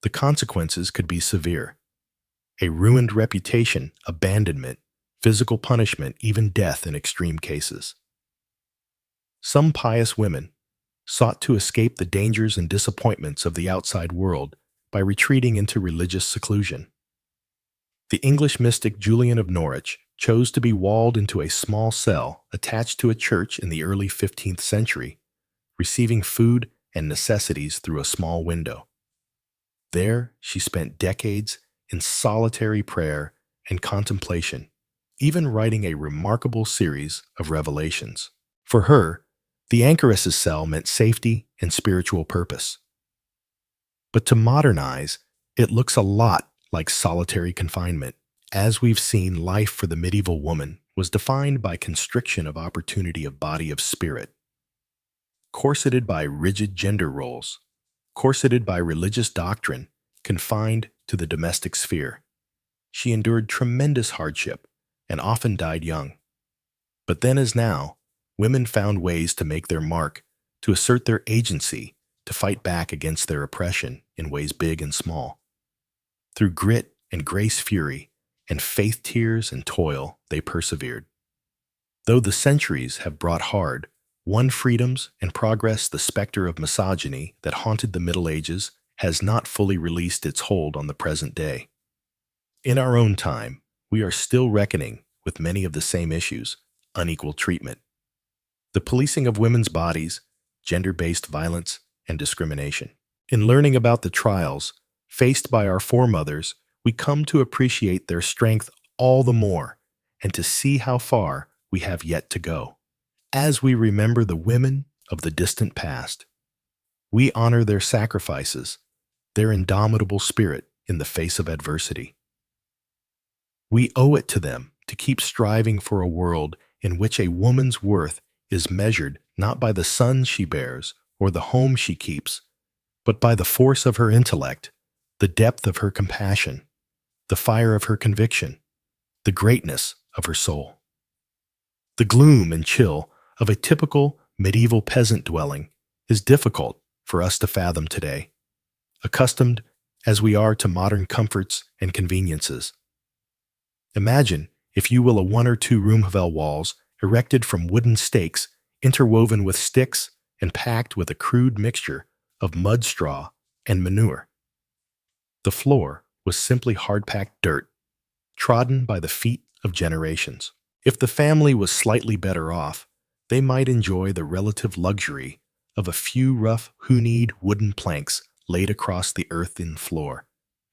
The consequences could be severe. A ruined reputation, abandonment, physical punishment, even death in extreme cases. Some pious women sought to escape the dangers and disappointments of the outside world by retreating into religious seclusion. The English mystic Julian of Norwich chose to be walled into a small cell attached to a church in the early 15th century, receiving food and necessities through a small window. There, she spent decades in solitary prayer and contemplation, even writing a remarkable series of revelations. For her, the anchoress's cell meant safety and spiritual purpose. But to modernize, it looks a lot like solitary confinement. As we've seen, life for the medieval woman was defined by constriction of opportunity of body of spirit. Corseted by rigid gender roles, corseted by religious doctrine, confined to the domestic sphere. She endured tremendous hardship and often died young. But then as now, women found ways to make their mark, to assert their agency, to fight back against their oppression in ways big and small. Through grit and grace fury, and faith tears and toil, they persevered. Though the centuries have brought hard, won freedoms and progress, the specter of misogyny that haunted the Middle Ages has not fully released its hold on the present day. In our own time, we are still reckoning with many of the same issues: unequal treatment, the policing of women's bodies, gender-based violence, and discrimination. In learning about the trials faced by our foremothers, we come to appreciate their strength all the more and to see how far we have yet to go. As we remember the women of the distant past, we honor their sacrifices, their indomitable spirit in the face of adversity. We owe it to them to keep striving for a world in which a woman's worth is measured not by the sons she bears or the home she keeps, but by the force of her intellect, the depth of her compassion, the fire of her conviction, the greatness of her soul. The gloom and chill of a typical medieval peasant dwelling is difficult for us to fathom today, accustomed as we are to modern comforts and conveniences. Imagine, if you will, a 1 or 2 room Havel walls erected from wooden stakes interwoven with sticks and packed with a crude mixture of mud, straw, and manure. The floor was simply hard-packed dirt, trodden by the feet of generations. If the family was slightly better off, they might enjoy the relative luxury of a few rough, who-kneed wooden planks laid across the earthen floor.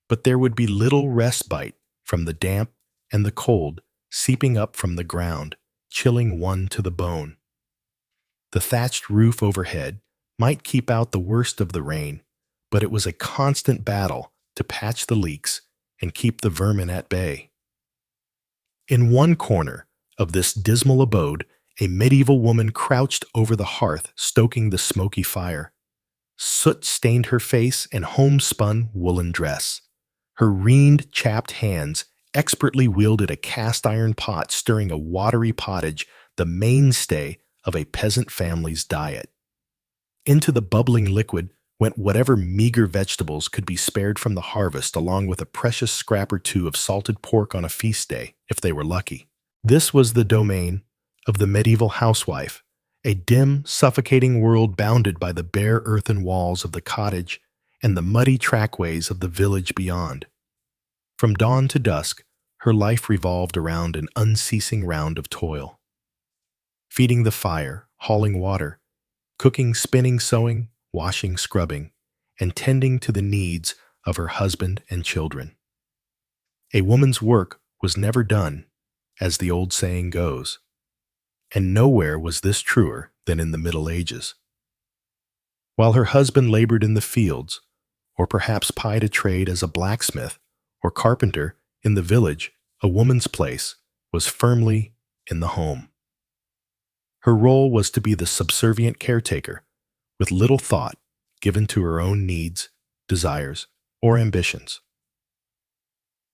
But there would be little respite from the damp and the cold seeping up from the ground, chilling one to the bone. The thatched roof overhead might keep out the worst of the rain, but it was a constant battle to patch the leaks and keep the vermin at bay. In one corner of this dismal abode, a medieval woman crouched over the hearth, stoking the smoky fire. Soot stained her face and homespun woolen dress. Her reamed, chapped hands expertly wielded a cast-iron pot stirring a watery pottage, the mainstay of a peasant family's diet. Into the bubbling liquid went whatever meager vegetables could be spared from the harvest, along with a precious scrap or two of salted pork on a feast day, if they were lucky. This was the domain of the medieval housewife, a dim, suffocating world bounded by the bare earthen walls of the cottage and the muddy trackways of the village beyond. From dawn to dusk, her life revolved around an unceasing round of toil. Feeding the fire, hauling water, cooking, spinning, sewing, washing, scrubbing, and tending to the needs of her husband and children. A woman's work was never done, as the old saying goes, and nowhere was this truer than in the Middle Ages. While her husband labored in the fields, or perhaps plied a trade as a blacksmith or carpenter in the village, a woman's place was firmly in the home. Her role was to be the subservient caretaker, with little thought given to her own needs, desires, or ambitions.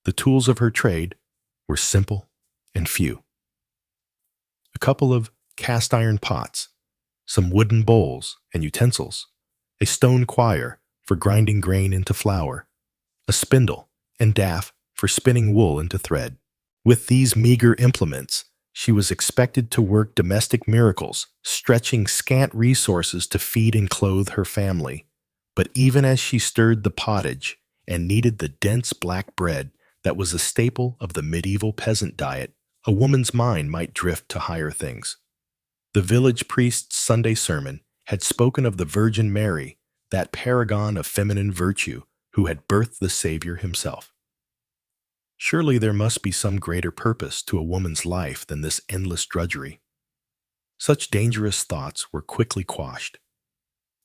The tools of her trade were simple and few. A couple of cast-iron pots, some wooden bowls and utensils, a stone quire for grinding grain into flour, a spindle and daff for spinning wool into thread. With these meager implements, she was expected to work domestic miracles, stretching scant resources to feed and clothe her family. But even as she stirred the pottage and kneaded the dense black bread that was a staple of the medieval peasant diet, a woman's mind might drift to higher things. The village priest's Sunday sermon had spoken of the Virgin Mary, that paragon of feminine virtue who had birthed the Savior himself. Surely there must be some greater purpose to a woman's life than this endless drudgery. Such dangerous thoughts were quickly quashed.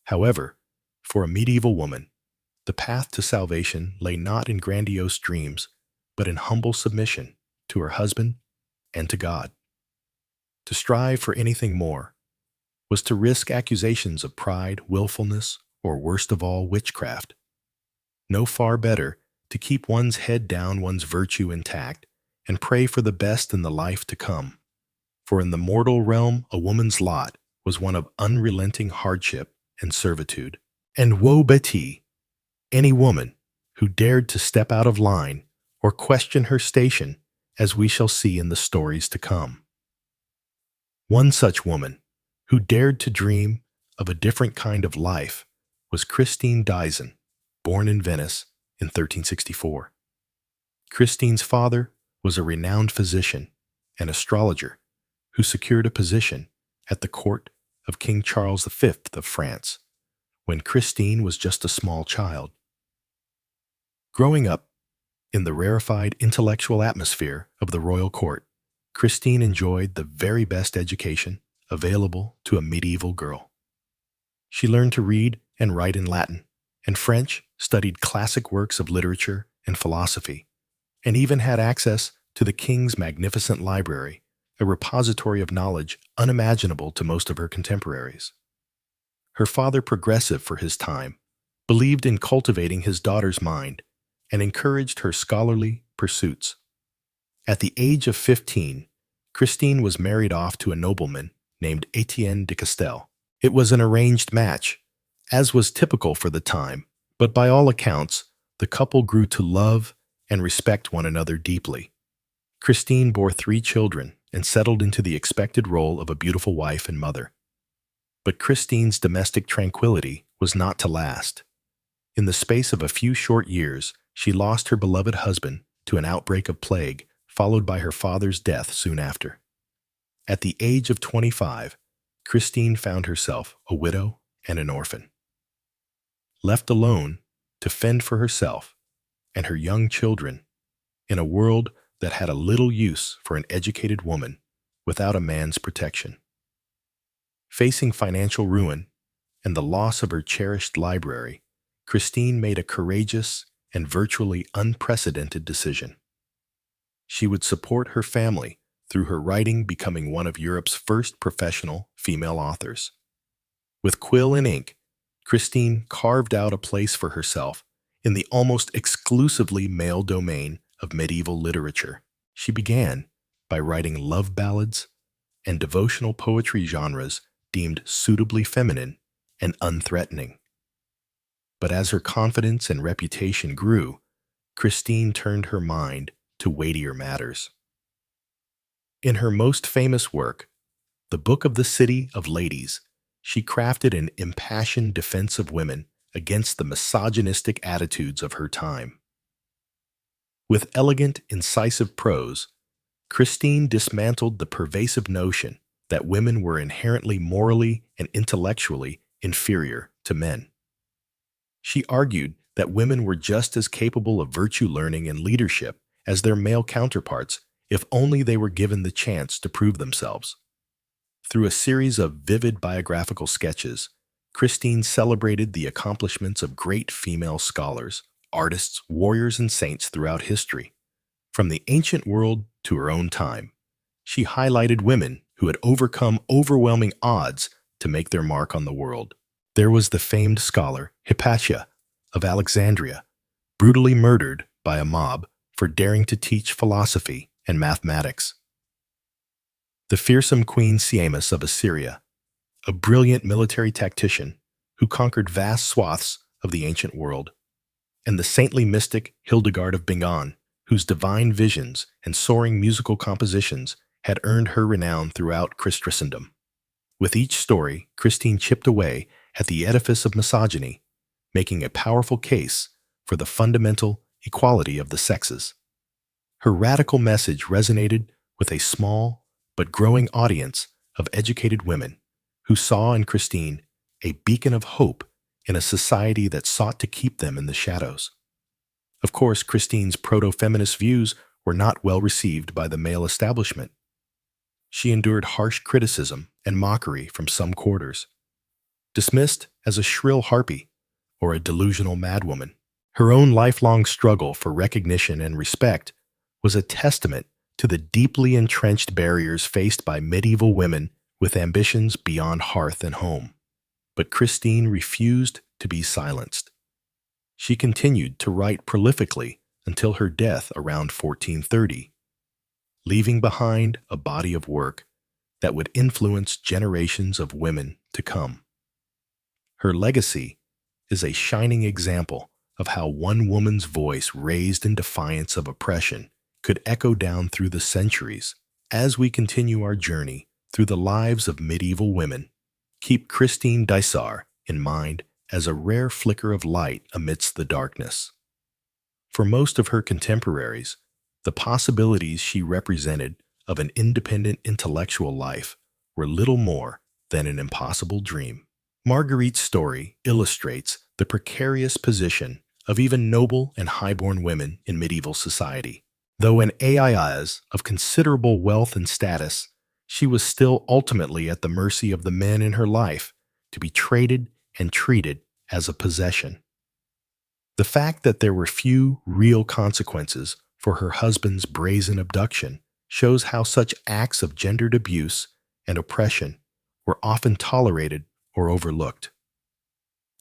However, for a medieval woman, the path to salvation lay not in grandiose dreams, but in humble submission to her husband and to God. To strive for anything more was to risk accusations of pride, willfulness, or worst of all, witchcraft. No far better to keep one's head down, one's virtue intact, and pray for the best in the life to come. For in the mortal realm, a woman's lot was one of unrelenting hardship and servitude. And woe betide any woman who dared to step out of line or question her station, as we shall see in the stories to come. One such woman who dared to dream of a different kind of life was Christine Dyson, born in Venice in 1364. Christine's father was a renowned physician and astrologer who secured a position at the court of King Charles V of France when Christine was just a small child. Growing up in the rarefied intellectual atmosphere of the royal court, Christine enjoyed the very best education available to a medieval girl. She learned to read and write in Latin and French, studied classic works of literature and philosophy, and even had access to the king's magnificent library, a repository of knowledge unimaginable to most of her contemporaries. Her father, progressive for his time, believed in cultivating his daughter's mind and encouraged her scholarly pursuits. At the age of 15, Christine was married off to a nobleman named Etienne de Castel. It was an arranged match, as was typical for the time, but by all accounts, the couple grew to love and respect one another deeply. Christine bore 3 children and settled into the expected role of a beautiful wife and mother. But Christine's domestic tranquility was not to last. In the space of a few short years, she lost her beloved husband to an outbreak of plague, followed by her father's death soon after. At the age of 25, Christine found herself a widow and an orphan. Left alone to fend for herself and her young children in a world that had a little use for an educated woman without a man's protection. Facing financial ruin and the loss of her cherished library, Christine made a courageous and virtually unprecedented decision. She would support her family through her writing, becoming one of Europe's first professional female authors. With quill and ink, Christine carved out a place for herself in the almost exclusively male domain of medieval literature. She began by writing love ballads and devotional poetry genres deemed suitably feminine and unthreatening. But as her confidence and reputation grew, Christine turned her mind to weightier matters. In her most famous work, The Book of the City of Ladies, she crafted an impassioned defense of women against the misogynistic attitudes of her time. With elegant, incisive prose, Christine dismantled the pervasive notion that women were inherently morally and intellectually inferior to men. She argued that women were just as capable of virtue learning and leadership as their male counterparts if only they were given the chance to prove themselves. Through a series of vivid biographical sketches, Christine celebrated the accomplishments of great female scholars, artists, warriors, and saints throughout history. From the ancient world to her own time, she highlighted women who had overcome overwhelming odds to make their mark on the world. There was the famed scholar Hypatia of Alexandria, brutally murdered by a mob for daring to teach philosophy and mathematics. The fearsome Queen Siamis of Assyria, a brilliant military tactician who conquered vast swaths of the ancient world, and the saintly mystic Hildegard of Bingen, whose divine visions and soaring musical compositions had earned her renown throughout Christendom. With each story, Christine chipped away at the edifice of misogyny, making a powerful case for the fundamental equality of the sexes. Her radical message resonated with a small but growing audience of educated women who saw in Christine a beacon of hope in a society that sought to keep them in the shadows. Of course, Christine's proto-feminist views were not well received by the male establishment. She endured harsh criticism and mockery from some quarters, dismissed as a shrill harpy or a delusional madwoman. Her own lifelong struggle for recognition and respect was a testament to the deeply entrenched barriers faced by medieval women with ambitions beyond hearth and home. But Christine refused to be silenced. She continued to write prolifically until her death around 1430, leaving behind a body of work that would influence generations of women to come. Her legacy is a shining example of how one woman's voice raised in defiance of oppression could echo down through the centuries. As we continue our journey through the lives of medieval women, keep Christine Dysart in mind as a rare flicker of light amidst the darkness. For most of her contemporaries, the possibilities she represented of an independent intellectual life were little more than an impossible dream. Marguerite's story illustrates the precarious position of even noble and highborn women in medieval society. Though an AIS of considerable wealth and status, she was still ultimately at the mercy of the men in her life to be traded and treated as a possession. The fact that there were few real consequences for her husband's brazen abduction shows how such acts of gendered abuse and oppression were often tolerated or overlooked.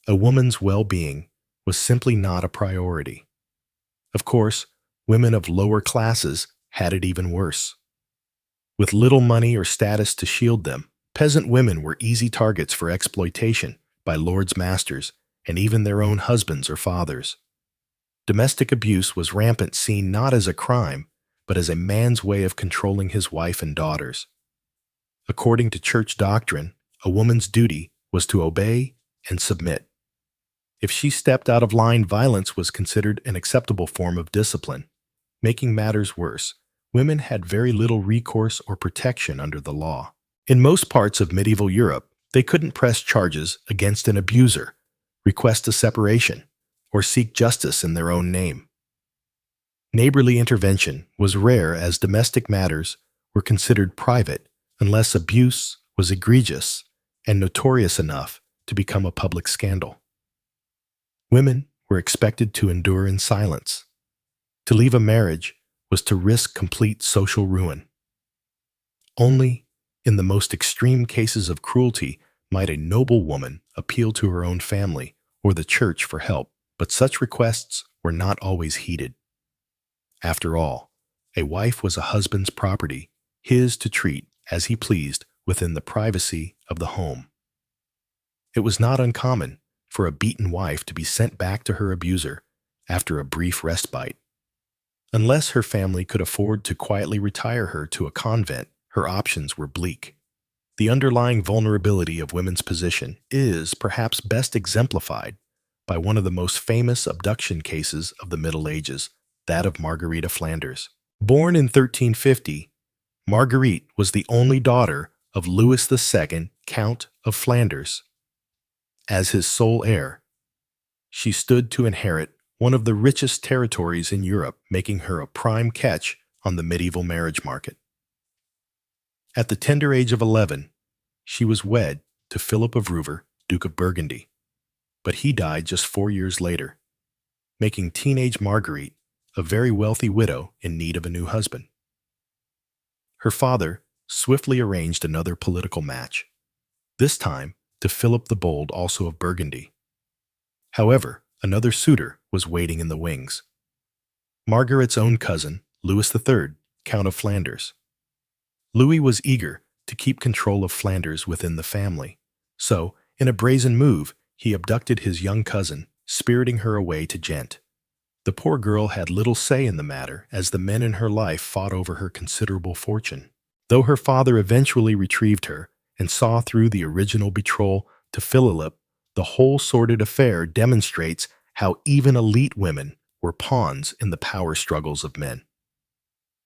A woman's well-being was simply not a priority. Of course, women of lower classes had it even worse. With little money or status to shield them, peasant women were easy targets for exploitation by lords' masters and even their own husbands or fathers. Domestic abuse was rampant, seen not as a crime, but as a man's way of controlling his wife and daughters. According to church doctrine, a woman's duty was to obey and submit. If she stepped out of line, violence was considered an acceptable form of discipline. Making matters worse, women had very little recourse or protection under the law. In most parts of medieval Europe, they couldn't press charges against an abuser, request a separation, or seek justice in their own name. Neighborly intervention was rare, as domestic matters were considered private unless abuse was egregious and notorious enough to become a public scandal. Women were expected to endure in silence. To leave a marriage was to risk complete social ruin. Only in the most extreme cases of cruelty might a noble woman appeal to her own family or the church for help, but such requests were not always heeded. After all, a wife was a husband's property, his to treat as he pleased within the privacy of the home. It was not uncommon for a beaten wife to be sent back to her abuser after a brief respite. Unless her family could afford to quietly retire her to a convent, her options were bleak. The underlying vulnerability of women's position is perhaps best exemplified by one of the most famous abduction cases of the Middle Ages, that of Marguerite of Flanders. Born in 1350, Marguerite was the only daughter of Louis II, Count of Flanders. As his sole heir, she stood to inherit one of the richest territories in Europe, making her a prime catch on the medieval marriage market. At the tender age of 11, she was wed to Philip of Rouver, Duke of Burgundy, but he died just 4 years later, making teenage Marguerite a very wealthy widow in need of a new husband. Her father swiftly arranged another political match, this time to Philip the Bold, also of Burgundy. However, another suitor was waiting in the wings. Margaret's own cousin, Louis III, Count of Flanders. Louis was eager to keep control of Flanders within the family, so, in a brazen move, he abducted his young cousin, spiriting her away to Ghent. The poor girl had little say in the matter, as the men in her life fought over her considerable fortune. Though her father eventually retrieved her and saw through the original betrothal to Philip, the whole sordid affair demonstrates how even elite women were pawns in the power struggles of men.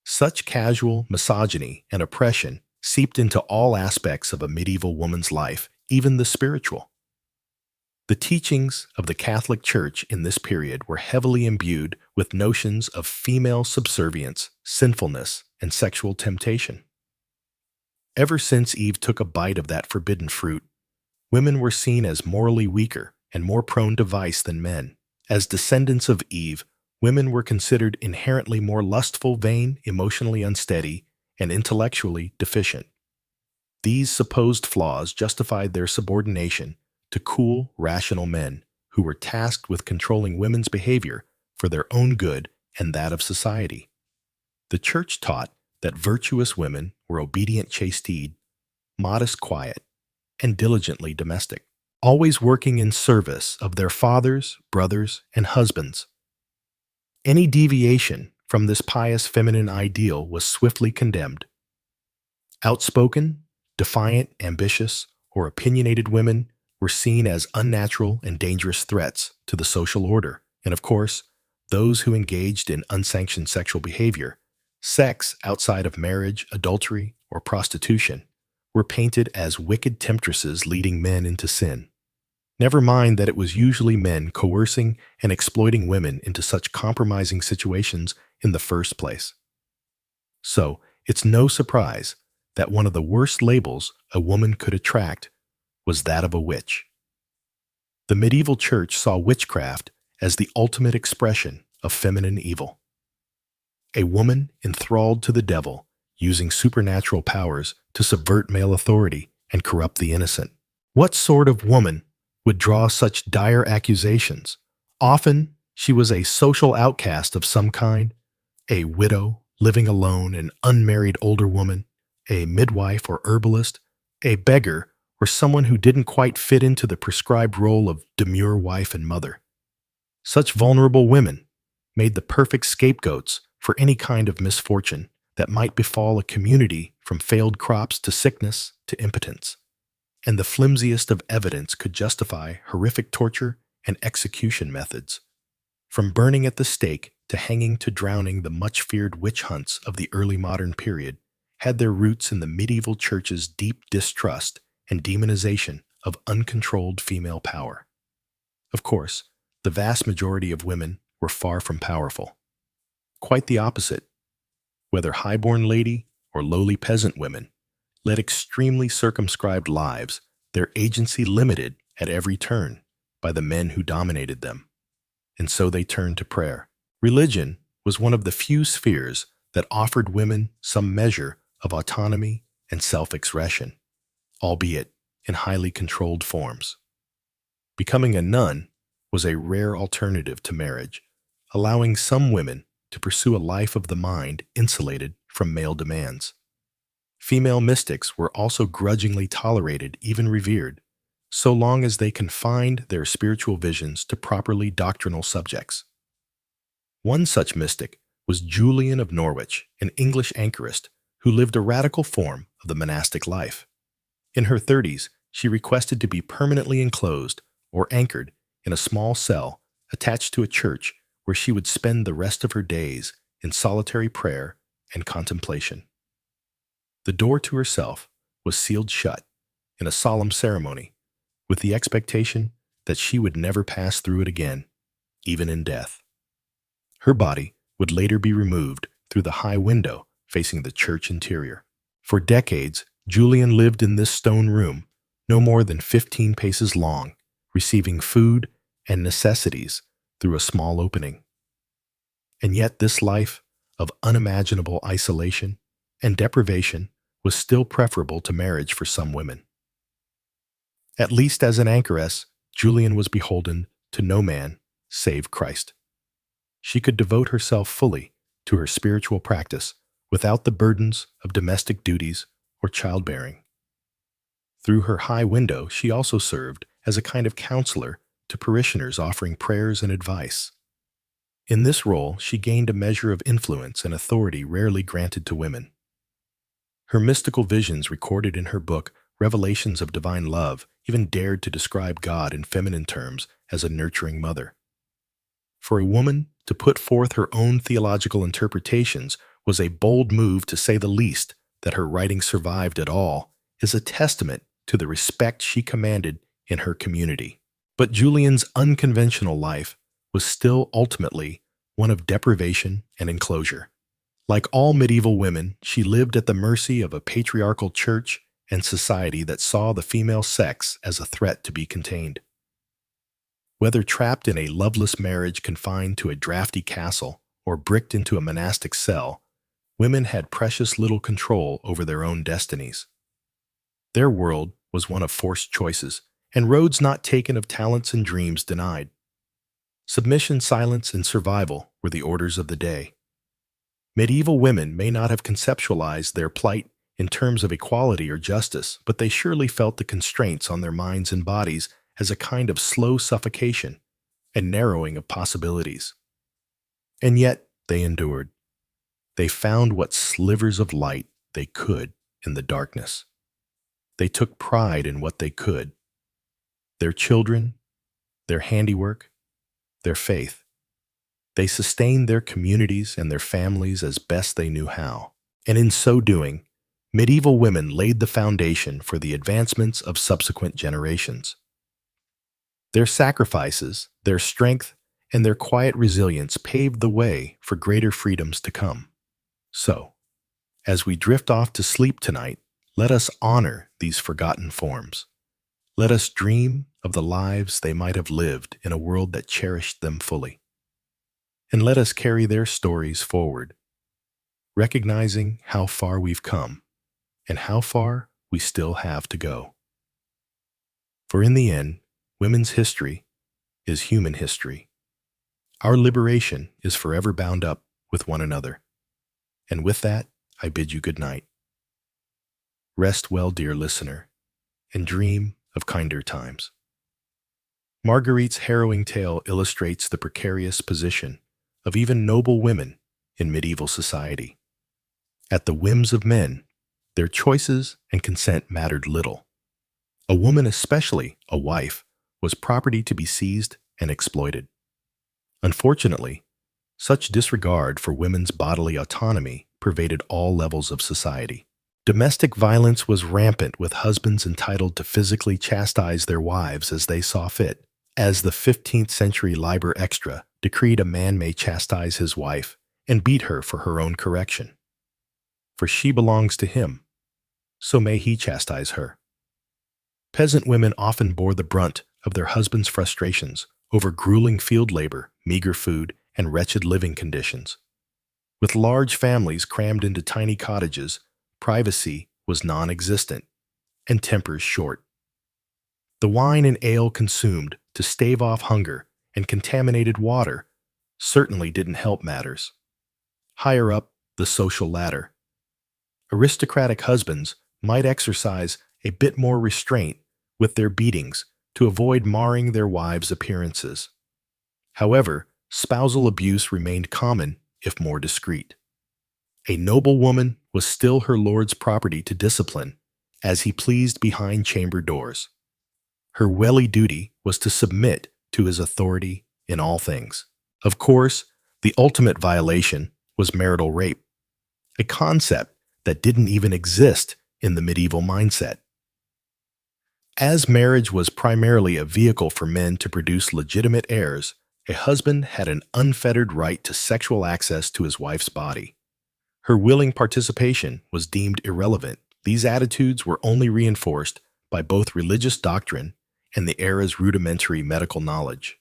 Such casual misogyny and oppression seeped into all aspects of a medieval woman's life, even the spiritual. The teachings of the Catholic Church in this period were heavily imbued with notions of female subservience, sinfulness, and sexual temptation. Ever since Eve took a bite of that forbidden fruit, women were seen as morally weaker and more prone to vice than men. As descendants of Eve, women were considered inherently more lustful, vain, emotionally unsteady, and intellectually deficient. These supposed flaws justified their subordination to cool, rational men who were tasked with controlling women's behavior for their own good and that of society. The Church taught that virtuous women were obedient, chaste, modest, quiet, and diligently domestic, always working in service of their fathers, brothers, and husbands. Any deviation from this pious feminine ideal was swiftly condemned. Outspoken, defiant, ambitious, or opinionated women were seen as unnatural and dangerous threats to the social order, and of course, those who engaged in unsanctioned sexual behavior, sex outside of marriage, adultery, or prostitution, were painted as wicked temptresses leading men into sin. Never mind that it was usually men coercing and exploiting women into such compromising situations in the first place. So, it's no surprise that one of the worst labels a woman could attract was that of a witch. The medieval church saw witchcraft as the ultimate expression of feminine evil. A woman enthralled to the devil, using supernatural powers to subvert male authority and corrupt the innocent. What sort of woman would draw such dire accusations? Often, she was a social outcast of some kind, a widow living alone, an unmarried older woman, a midwife or herbalist, a beggar, or someone who didn't quite fit into the prescribed role of demure wife and mother. Such vulnerable women made the perfect scapegoats for any kind of misfortune that might befall a community, from failed crops to sickness to impotence. And the flimsiest of evidence could justify horrific torture and execution methods. From burning at the stake to hanging to drowning, the much-feared witch hunts of the early modern period had their roots in the medieval church's deep distrust and demonization of uncontrolled female power. Of course, the vast majority of women were far from powerful. Quite the opposite. Whether highborn lady or lowly peasant women led extremely circumscribed lives, their agency limited at every turn by the men who dominated them. And so they turned to prayer. Religion was one of the few spheres that offered women some measure of autonomy and self-expression, albeit in highly controlled forms. Becoming a nun was a rare alternative to marriage, allowing some women to pursue a life of the mind insulated from male demands. Female mystics were also grudgingly tolerated, even revered, so long as they confined their spiritual visions to properly doctrinal subjects. One such mystic was Julian of Norwich, an English anchorist who lived a radical form of the monastic life. In her 30s, she requested to be permanently enclosed or anchored in a small cell attached to a church where she would spend the rest of her days in solitary prayer and contemplation. The door to herself was sealed shut in a solemn ceremony, with the expectation that she would never pass through it again, even in death. Her body would later be removed through the high window facing the church interior. For decades, Julian lived in this stone room, no more than 15 paces long, receiving food and necessities through a small opening. And yet this life of unimaginable isolation and deprivation was still preferable to marriage for some women. At least as an anchoress, Julian was beholden to no man save Christ. She could devote herself fully to her spiritual practice without the burdens of domestic duties or childbearing. Through her high window, she also served as a kind of counselor to parishioners offering prayers and advice. In this role, she gained a measure of influence and authority rarely granted to women. Her mystical visions recorded in her book, Revelations of Divine Love, even dared to describe God in feminine terms as a nurturing mother. For a woman to put forth her own theological interpretations was a bold move, to say the least. That her writing survived at all is a testament to the respect she commanded in her community. But Julian's unconventional life was still ultimately one of deprivation and enclosure. Like all medieval women, she lived at the mercy of a patriarchal church and society that saw the female sex as a threat to be contained. Whether trapped in a loveless marriage confined to a drafty castle or bricked into a monastic cell, women had precious little control over their own destinies. Their world was one of forced choices, and roads not taken of talents and dreams denied. Submission, silence, and survival were the orders of the day. Medieval women may not have conceptualized their plight in terms of equality or justice, but they surely felt the constraints on their minds and bodies as a kind of slow suffocation and narrowing of possibilities. And yet they endured. They found what slivers of light they could in the darkness. They took pride in what they could: their children, their handiwork, their faith. They sustained their communities and their families as best they knew how. And in so doing, medieval women laid the foundation for the advancements of subsequent generations. Their sacrifices, their strength, and their quiet resilience paved the way for greater freedoms to come. So, as we drift off to sleep tonight, let us honor these forgotten forms. Let us dream of the lives they might have lived in a world that cherished them fully. And let us carry their stories forward, recognizing how far we've come and how far we still have to go. For in the end, women's history is human history. Our liberation is forever bound up with one another. And with that, I bid you good night. Rest well, dear listener, and dream of kinder times. Marguerite's harrowing tale illustrates the precarious position of even noble women in medieval society. At the whims of men, their choices and consent mattered little. A woman, especially a wife, was property to be seized and exploited. Unfortunately, such disregard for women's bodily autonomy pervaded all levels of society. Domestic violence was rampant, with husbands entitled to physically chastise their wives as they saw fit. As the 15th century Liber Extra decreed, a man may chastise his wife and beat her for her own correction. For she belongs to him, so may he chastise her. Peasant women often bore the brunt of their husbands' frustrations over grueling field labor, meager food, and wretched living conditions. With large families crammed into tiny cottages, privacy was non-existent and tempers short. The wine and ale consumed to stave off hunger and contaminated water certainly didn't help matters. Higher up the social ladder, aristocratic husbands might exercise a bit more restraint with their beatings to avoid marring their wives' appearances. However, spousal abuse remained common, if more discreet. A noble woman was still her lord's property to discipline, as he pleased behind chamber doors. Her welly duty was to submit to his authority in all things. Of course, the ultimate violation was marital rape, a concept that didn't even exist in the medieval mindset. As marriage was primarily a vehicle for men to produce legitimate heirs, a husband had an unfettered right to sexual access to his wife's body. Her willing participation was deemed irrelevant. These attitudes were only reinforced by both religious doctrine and the era's rudimentary medical knowledge.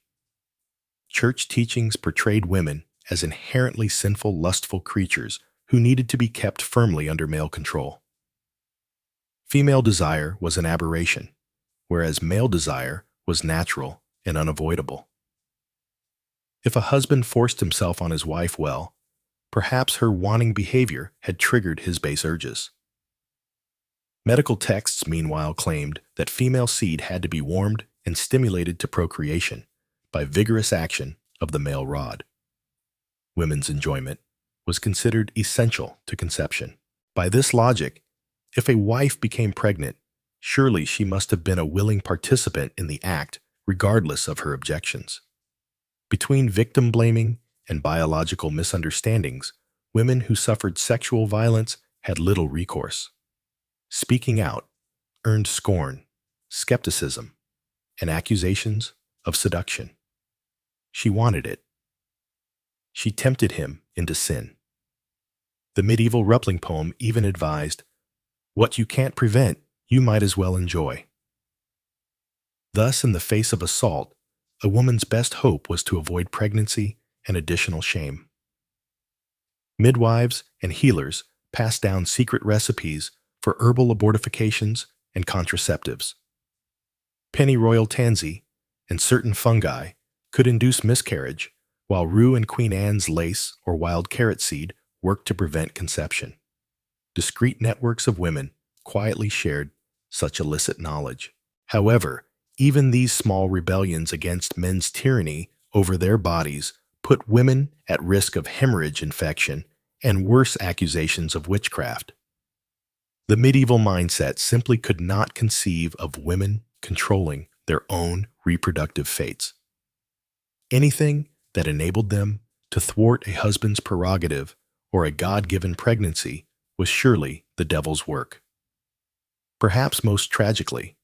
Church teachings portrayed women as inherently sinful, lustful creatures who needed to be kept firmly under male control. Female desire was an aberration, whereas male desire was natural and unavoidable. If a husband forced himself on his wife, well, perhaps her wanting behavior had triggered his base urges. Medical texts, meanwhile, claimed that female seed had to be warmed and stimulated to procreation by vigorous action of the male rod. Women's enjoyment was considered essential to conception. By this logic, if a wife became pregnant, surely she must have been a willing participant in the act, regardless of her objections. Between victim blaming and biological misunderstandings, women who suffered sexual violence had little recourse. Speaking out earned scorn, skepticism, and accusations of seduction. She wanted it. She tempted him into sin. The medieval Rupling poem even advised, "What you can't prevent, you might as well enjoy." Thus, in the face of assault, a woman's best hope was to avoid pregnancy and additional shame. Midwives and healers passed down secret recipes for herbal abortifications and contraceptives. Pennyroyal tansy and certain fungi could induce miscarriage, while rue and Queen Anne's lace or wild carrot seed worked to prevent conception. Discreet networks of women quietly shared such illicit knowledge. However, even these small rebellions against men's tyranny over their bodies put women at risk of hemorrhage infection and worse accusations of witchcraft. The medieval mindset simply could not conceive of women controlling their own reproductive fates. Anything that enabled them to thwart a husband's prerogative or a God-given pregnancy was surely the devil's work. Perhaps most tragically,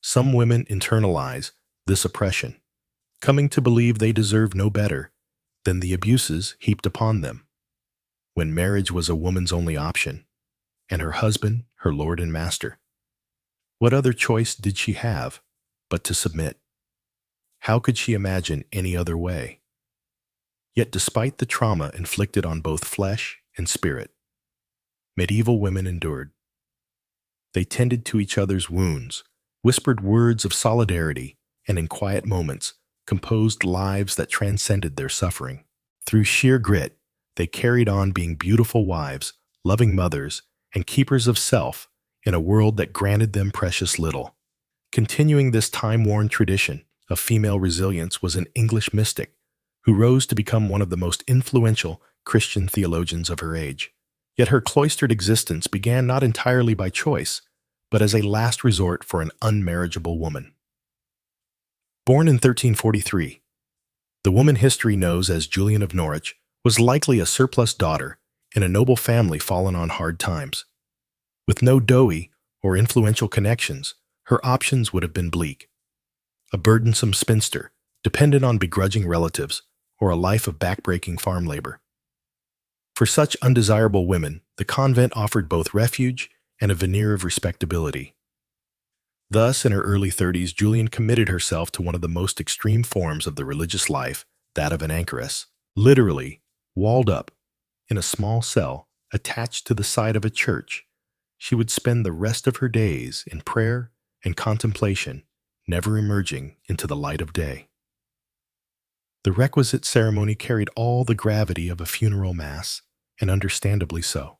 some women internalize this oppression, coming to believe they deserve no better than the abuses heaped upon them. When marriage was a woman's only option, and her husband her lord and master, what other choice did she have but to submit? How could she imagine any other way? Yet despite the trauma inflicted on both flesh and spirit, medieval women endured. They tended to each other's wounds, whispered words of solidarity, and in quiet moments, composed lives that transcended their suffering. Through sheer grit, they carried on being beautiful wives, loving mothers, and keepers of self in a world that granted them precious little. Continuing this time-worn tradition of female resilience was an English mystic who rose to become one of the most influential Christian theologians of her age. Yet her cloistered existence began not entirely by choice, but as a last resort for an unmarriageable woman. Born in 1343, the woman history knows as Julian of Norwich was likely a surplus daughter in a noble family fallen on hard times. With no doughy or influential connections, her options would have been bleak. A burdensome spinster, dependent on begrudging relatives, or a life of backbreaking farm labor. For such undesirable women, the convent offered both refuge and a veneer of respectability. Thus, in her early 30s, Julian committed herself to one of the most extreme forms of the religious life, that of an anchoress, literally walled up in a small cell attached to the side of a church. She would spend the rest of her days in prayer and contemplation, never emerging into the light of day. The requisite ceremony carried all the gravity of a funeral mass, and understandably so.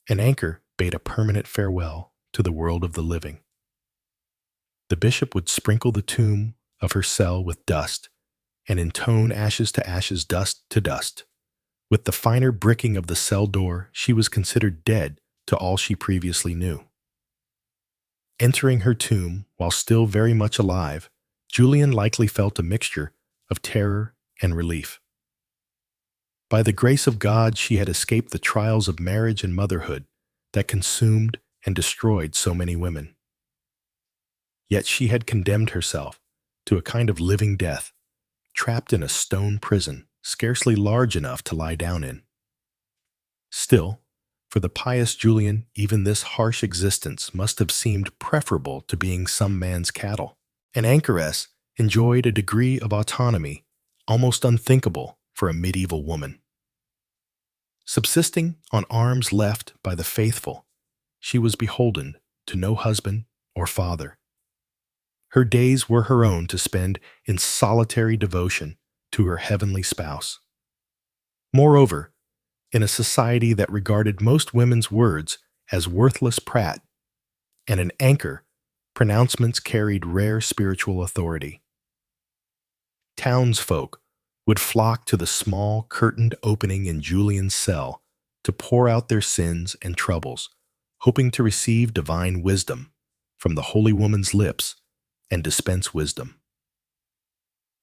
An anchor bade a permanent farewell to the world of the living. The bishop would sprinkle the tomb of her cell with dust and intone ashes to ashes, dust to dust. With the finer bricking of the cell door, she was considered dead to all she previously knew. Entering her tomb while still very much alive, Julian likely felt a mixture of terror and relief. By the grace of God, she had escaped the trials of marriage and motherhood that consumed and destroyed so many women. Yet she had condemned herself to a kind of living death, trapped in a stone prison scarcely large enough to lie down in. Still, for the pious Julian, even this harsh existence must have seemed preferable to being some man's cattle. An anchoress enjoyed a degree of autonomy almost unthinkable for a medieval woman. Subsisting on alms left by the faithful, she was beholden to no husband or father. Her days were her own to spend in solitary devotion to her heavenly spouse. Moreover, in a society that regarded most women's words as worthless prat, and an anchor, pronouncements carried rare spiritual authority. Townsfolk would flock to the small curtained opening in Julian's cell to pour out their sins and troubles, hoping to receive divine wisdom from the holy woman's lips and dispense wisdom.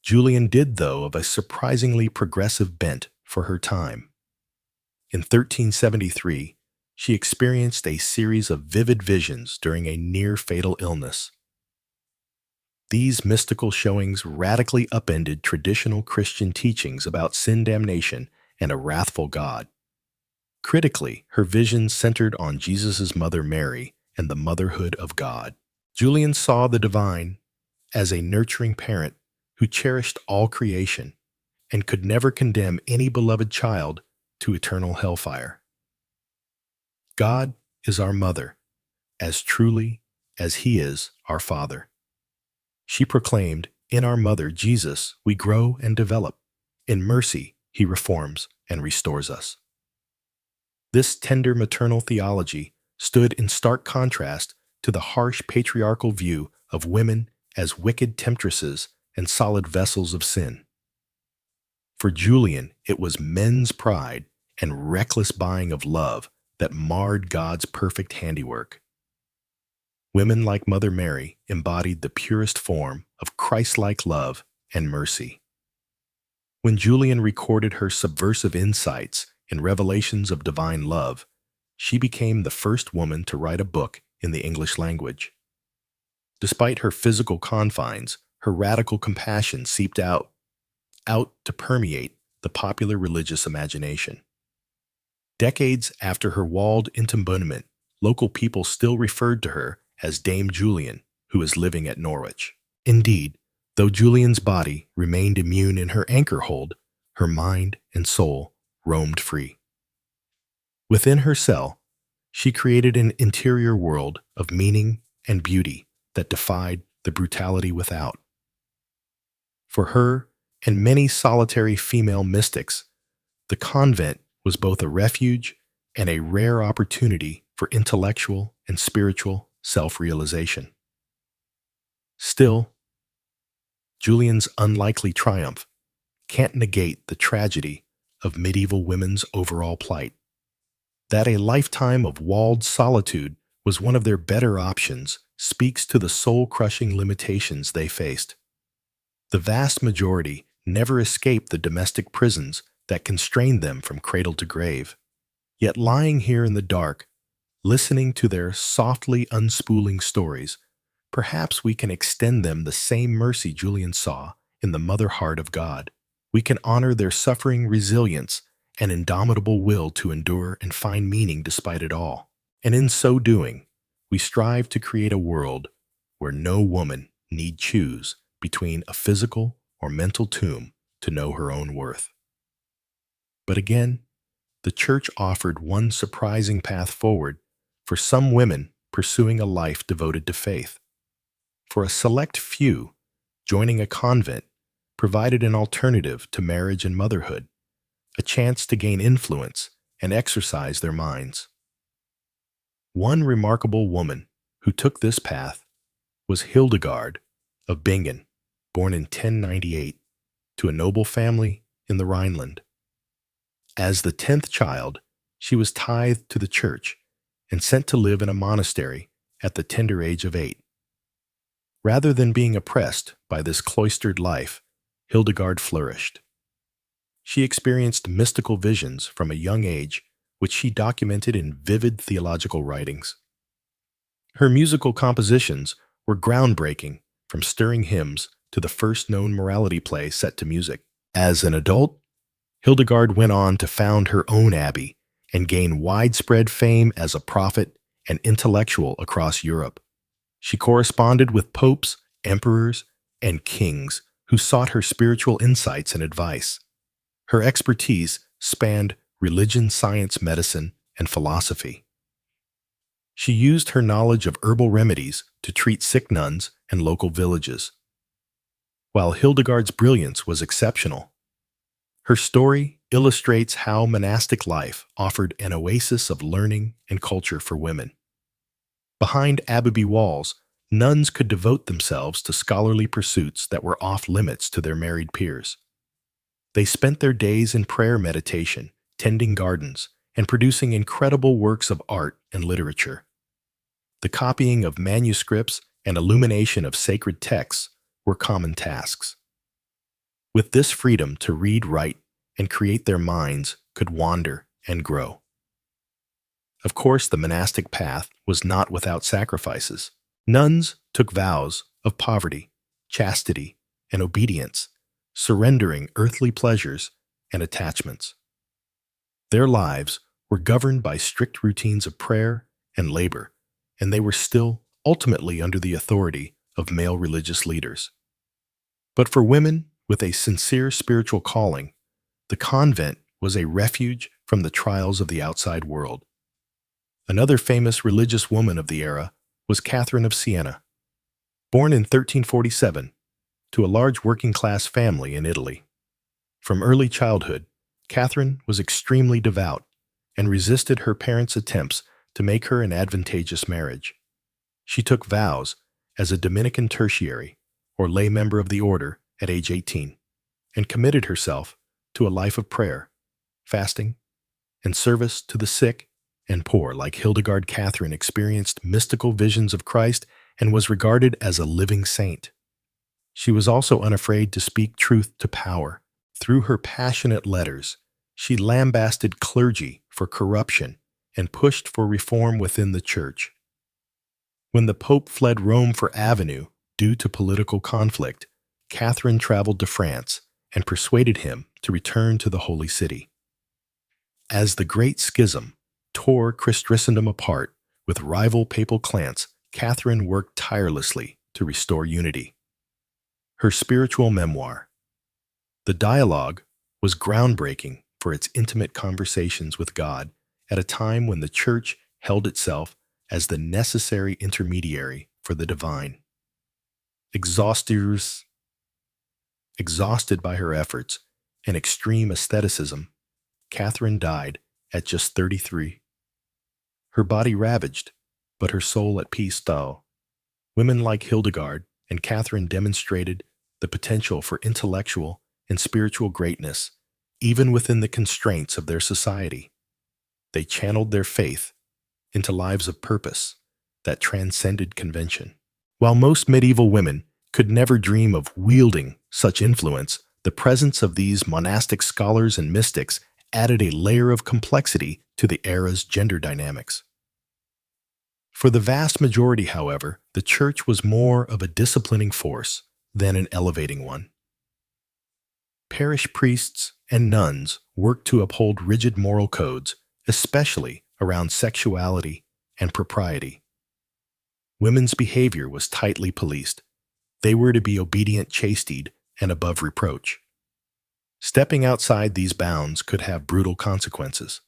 Julian did, though, of a surprisingly progressive bent for her time. In 1373, she experienced a series of vivid visions during a near-fatal illness. These mystical showings radically upended traditional Christian teachings about sin damnation and a wrathful God. Critically, her visions centered on Jesus' mother Mary and the motherhood of God. Julian saw the divine as a nurturing parent who cherished all creation and could never condemn any beloved child to eternal hellfire. God is our mother, as truly as He is our Father. She proclaimed, in our mother, Jesus, we grow and develop. In mercy, He reforms and restores us. This tender maternal theology stood in stark contrast to the harsh patriarchal view of women as wicked temptresses and solid vessels of sin. For Julian, it was men's pride and reckless buying of love that marred God's perfect handiwork. Women like Mother Mary embodied the purest form of Christ-like love and mercy. When Julian recorded her subversive insights in revelations of divine love, she became the first woman to write a book in the English language. Despite her physical confines, her radical compassion seeped out to permeate the popular religious imagination. Decades after her walled entombment, local people still referred to her as Dame Julian, who is living at Norwich. Indeed, though Julian's body remained immune in her anchor hold, her mind and soul roamed free. Within her cell, she created an interior world of meaning and beauty that defied the brutality without. For her and many solitary female mystics, the convent was both a refuge and a rare opportunity for intellectual and spiritual self-realization. Still, Julian's unlikely triumph can't negate the tragedy of medieval women's overall plight. That a lifetime of walled solitude was one of their better options speaks to the soul-crushing limitations they faced. The vast majority never escaped the domestic prisons that constrained them from cradle to grave. Yet lying here in the dark, listening to their softly unspooling stories, perhaps we can extend them the same mercy Julian saw in the mother heart of God. We can honor their suffering resilience and indomitable will to endure and find meaning despite it all. And in so doing, we strive to create a world where no woman need choose between a physical or mental tomb to know her own worth. But again, the Church offered one surprising path forward for some women pursuing a life devoted to faith. For a select few, joining a convent provided an alternative to marriage and motherhood, a chance to gain influence and exercise their minds. One remarkable woman who took this path was Hildegard of Bingen, born in 1098 to a noble family in the Rhineland. As the 10th child, she was tithed to the church and sent to live in a monastery at the tender age of 8. Rather than being oppressed by this cloistered life, Hildegard flourished. She experienced mystical visions from a young age, which she documented in vivid theological writings. Her musical compositions were groundbreaking, from stirring hymns to the first known morality play set to music. As an adult, Hildegard went on to found her own abbey and gain widespread fame as a prophet and intellectual across Europe. She corresponded with popes, emperors, and kings who sought her spiritual insights and advice. Her expertise spanned religion, science, medicine, and philosophy. She used her knowledge of herbal remedies to treat sick nuns and local villages. While Hildegard's brilliance was exceptional, her story illustrates how monastic life offered an oasis of learning and culture for women. Behind abbey walls, nuns could devote themselves to scholarly pursuits that were off limits to their married peers. They spent their days in prayer meditation, tending gardens, and producing incredible works of art and literature. The copying of manuscripts and illumination of sacred texts were common tasks. With this freedom to read, write, and create, their minds could wander and grow. Of course, the monastic path was not without sacrifices. Nuns took vows of poverty, chastity, and obedience, surrendering earthly pleasures and attachments. Their lives were governed by strict routines of prayer and labor, and they were still ultimately under the authority of male religious leaders. But for women with a sincere spiritual calling, the convent was a refuge from the trials of the outside world. Another famous religious woman of the era was Catherine of Siena. Born in 1347 to a large working-class family in Italy. From early childhood, Catherine was extremely devout and resisted her parents' attempts to make her an advantageous marriage. She took vows as a Dominican tertiary, or lay member of the order, at age 18, and committed herself to a life of prayer, fasting, and service to the sick and poor. Like Hildegard, Catherine experienced mystical visions of Christ and was regarded as a living saint. She was also unafraid to speak truth to power. Through her passionate letters, she lambasted clergy for corruption and pushed for reform within the church. When the Pope fled Rome for Avignon due to political conflict, Catherine traveled to France and persuaded him to return to the Holy City. As the Great Schism tore Christendom apart with rival papal clans, Catherine worked tirelessly to restore unity. Her spiritual memoir, The Dialogue, was groundbreaking for its intimate conversations with God at a time when the Church held itself as the necessary intermediary for the divine. Exhausted by her efforts and extreme asceticism, Catherine died at just 33. Her body ravaged, but her soul at peace though. Women like Hildegard and Catherine demonstrated the potential for intellectual and spiritual greatness, even within the constraints of their society. They channeled their faith into lives of purpose that transcended convention. While most medieval women could never dream of wielding such influence, the presence of these monastic scholars and mystics added a layer of complexity to the era's gender dynamics. For the vast majority, however, the Church was more of a disciplining force than an elevating one. Parish priests and nuns worked to uphold rigid moral codes, especially around sexuality and propriety. Women's behavior was tightly policed. They were to be obedient, chaste, and above reproach. Stepping outside these bounds could have brutal consequences.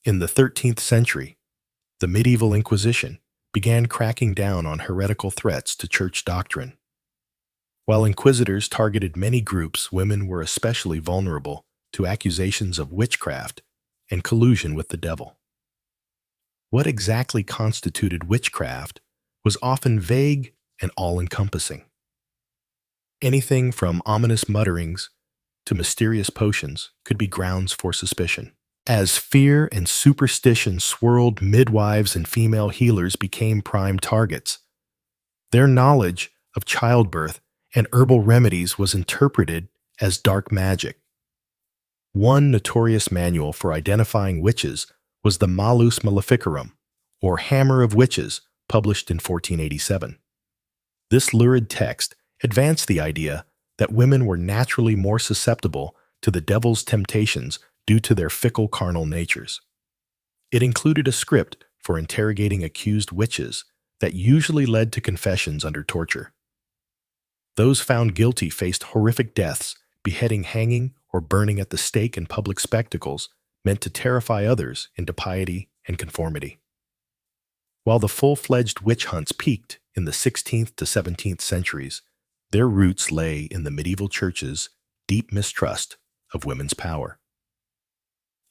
In the 13th century, the medieval Inquisition began cracking down on heretical threats to church doctrine. While inquisitors targeted many groups, women were especially vulnerable to accusations of witchcraft and collusion with the devil. What exactly constituted witchcraft was often vague and all-encompassing. Anything from ominous mutterings to mysterious potions could be grounds for suspicion. As fear and superstition swirled, midwives and female healers became prime targets. Their knowledge of childbirth and herbal remedies was interpreted as dark magic. One notorious manual for identifying witches was the Malus Maleficarum, or Hammer of Witches, published in 1487. This lurid text advanced the idea that women were naturally more susceptible to the devil's temptations due to their fickle carnal natures. It included a script for interrogating accused witches that usually led to confessions under torture. Those found guilty faced horrific deaths, beheading, hanging, or burning at the stake in public spectacles meant to terrify others into piety and conformity. While the full-fledged witch hunts peaked in the 16th to 17th centuries, their roots lay in the medieval church's deep mistrust of women's power.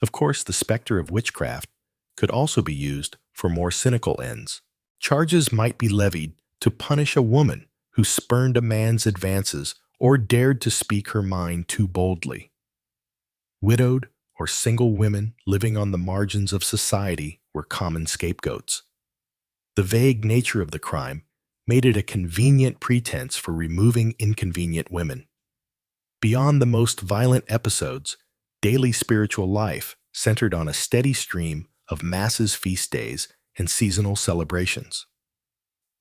Of course, the specter of witchcraft could also be used for more cynical ends. Charges might be levied to punish a woman who spurned a man's advances or dared to speak her mind too boldly. Widowed or single women living on the margins of society were common scapegoats. The vague nature of the crime made it a convenient pretense for removing inconvenient women. Beyond the most violent episodes, daily spiritual life centered on a steady stream of masses, feast days, and seasonal celebrations.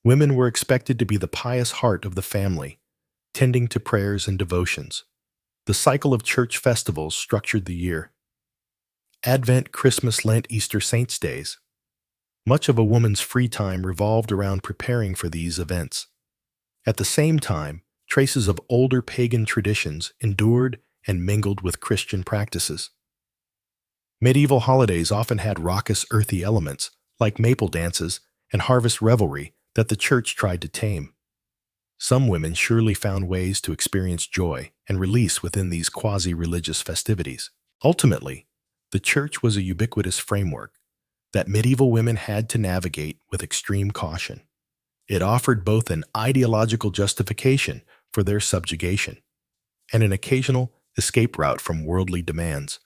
Women were expected to be the pious heart of the family, tending to prayers and devotions. The cycle of church festivals structured the year. Advent, Christmas, Lent, Easter, Saints' Days. Much of a woman's free time revolved around preparing for these events. At the same time, traces of older pagan traditions endured and mingled with Christian practices. Medieval holidays often had raucous, earthy elements, like maple dances and harvest revelry, that the church tried to tame. Some women surely found ways to experience joy and release within these quasi-religious festivities. Ultimately, the church was a ubiquitous framework that medieval women had to navigate with extreme caution. It offered both an ideological justification for their subjugation and an occasional escape route from worldly demands.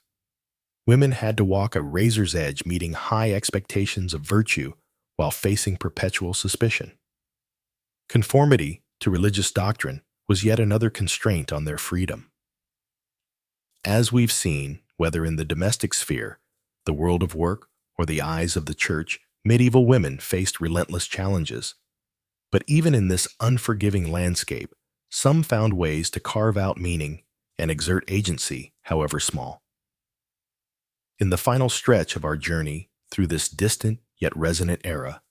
Women had to walk a razor's edge, meeting high expectations of virtue while facing perpetual suspicion. Conformity to religious doctrine was yet another constraint on their freedom. As we've seen, whether in the domestic sphere, the world of work, or the eyes of the church, medieval women faced relentless challenges. But even in this unforgiving landscape, some found ways to carve out meaning and exert agency, however small. In the final stretch of our journey through this distant yet resonant era,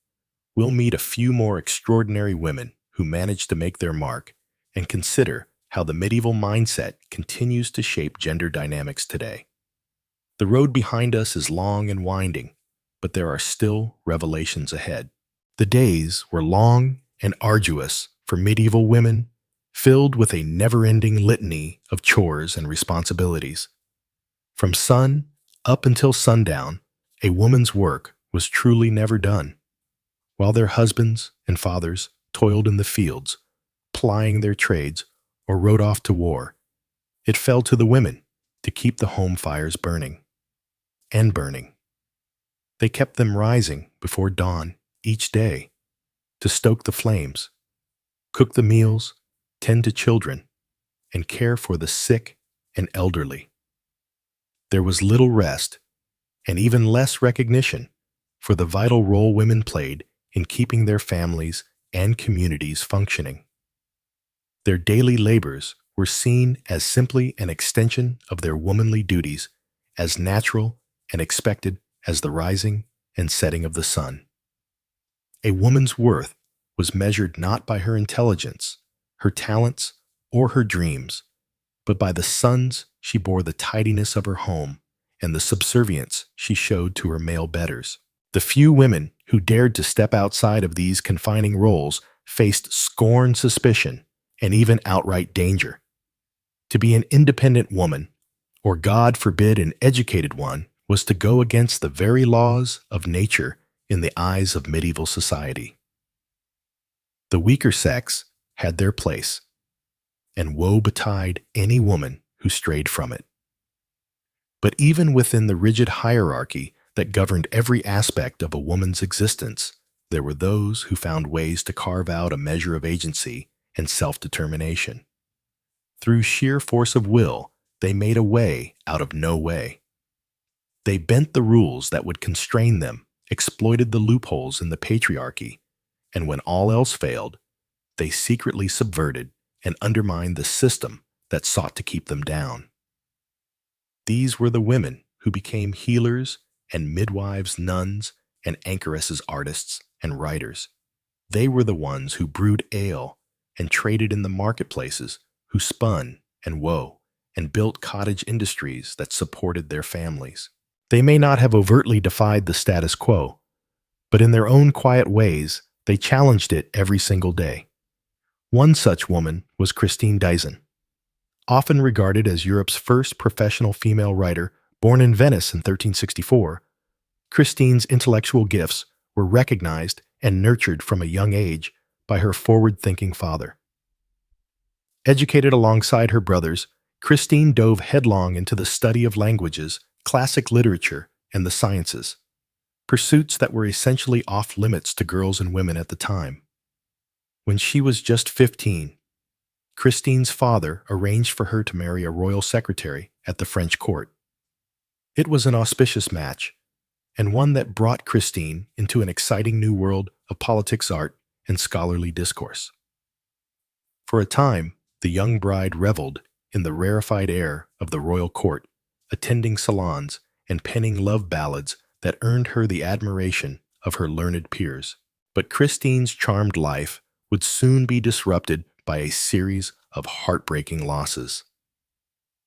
we'll meet a few more extraordinary women who managed to make their mark and consider how the medieval mindset continues to shape gender dynamics today. The road behind us is long and winding, but there are still revelations ahead. The days were long and arduous for medieval women, filled with a never-ending litany of chores and responsibilities. From sun up until sundown, a woman's work was truly never done. While their husbands and fathers toiled in the fields, plying their trades, or rode off to war, it fell to the women to keep the home fires burning and burning. They kept them rising before dawn each day to stoke the flames, cook the meals, tend to children, and care for the sick and elderly. There was little rest and even less recognition for the vital role women played in keeping their families and communities functioning. Their daily labors were seen as simply an extension of their womanly duties, as natural and expected as the rising and setting of the sun. A woman's worth was measured not by her intelligence, her talents, or her dreams, but by the sons she bore, the tidiness of her home, and the subservience she showed to her male betters. The few women who dared to step outside of these confining roles faced scorn, suspicion, and even outright danger. To be an independent woman, or God forbid an educated one, was to go against the very laws of nature in the eyes of medieval society. The weaker sex had their place, and woe betide any woman who strayed from it. But even within the rigid hierarchy that governed every aspect of a woman's existence, there were those who found ways to carve out a measure of agency and self-determination. Through sheer force of will, they made a way out of no way. They bent the rules that would constrain them, exploited the loopholes in the patriarchy, and when all else failed, they secretly subverted and undermined the system that sought to keep them down. These were the women who became healers and midwives, nuns, and anchoresses, artists and writers. They were the ones who brewed ale and traded in the marketplaces, who spun and wove and built cottage industries that supported their families. They may not have overtly defied the status quo, but in their own quiet ways, they challenged it every single day. One such woman was Christine Dizon. Often regarded as Europe's first professional female writer, born in Venice in 1364, Christine's intellectual gifts were recognized and nurtured from a young age by her forward-thinking father. Educated alongside her brothers, Christine dove headlong into the study of languages, classic literature, and the sciences, pursuits that were essentially off-limits to girls and women at the time. When she was just 15, Christine's father arranged for her to marry a royal secretary at the French court. It was an auspicious match, and one that brought Christine into an exciting new world of politics, art, and scholarly discourse. For a time, the young bride reveled in the rarefied air of the royal court, attending salons and penning love ballads that earned her the admiration of her learned peers. But Christine's charmed life would soon be disrupted by a series of heartbreaking losses.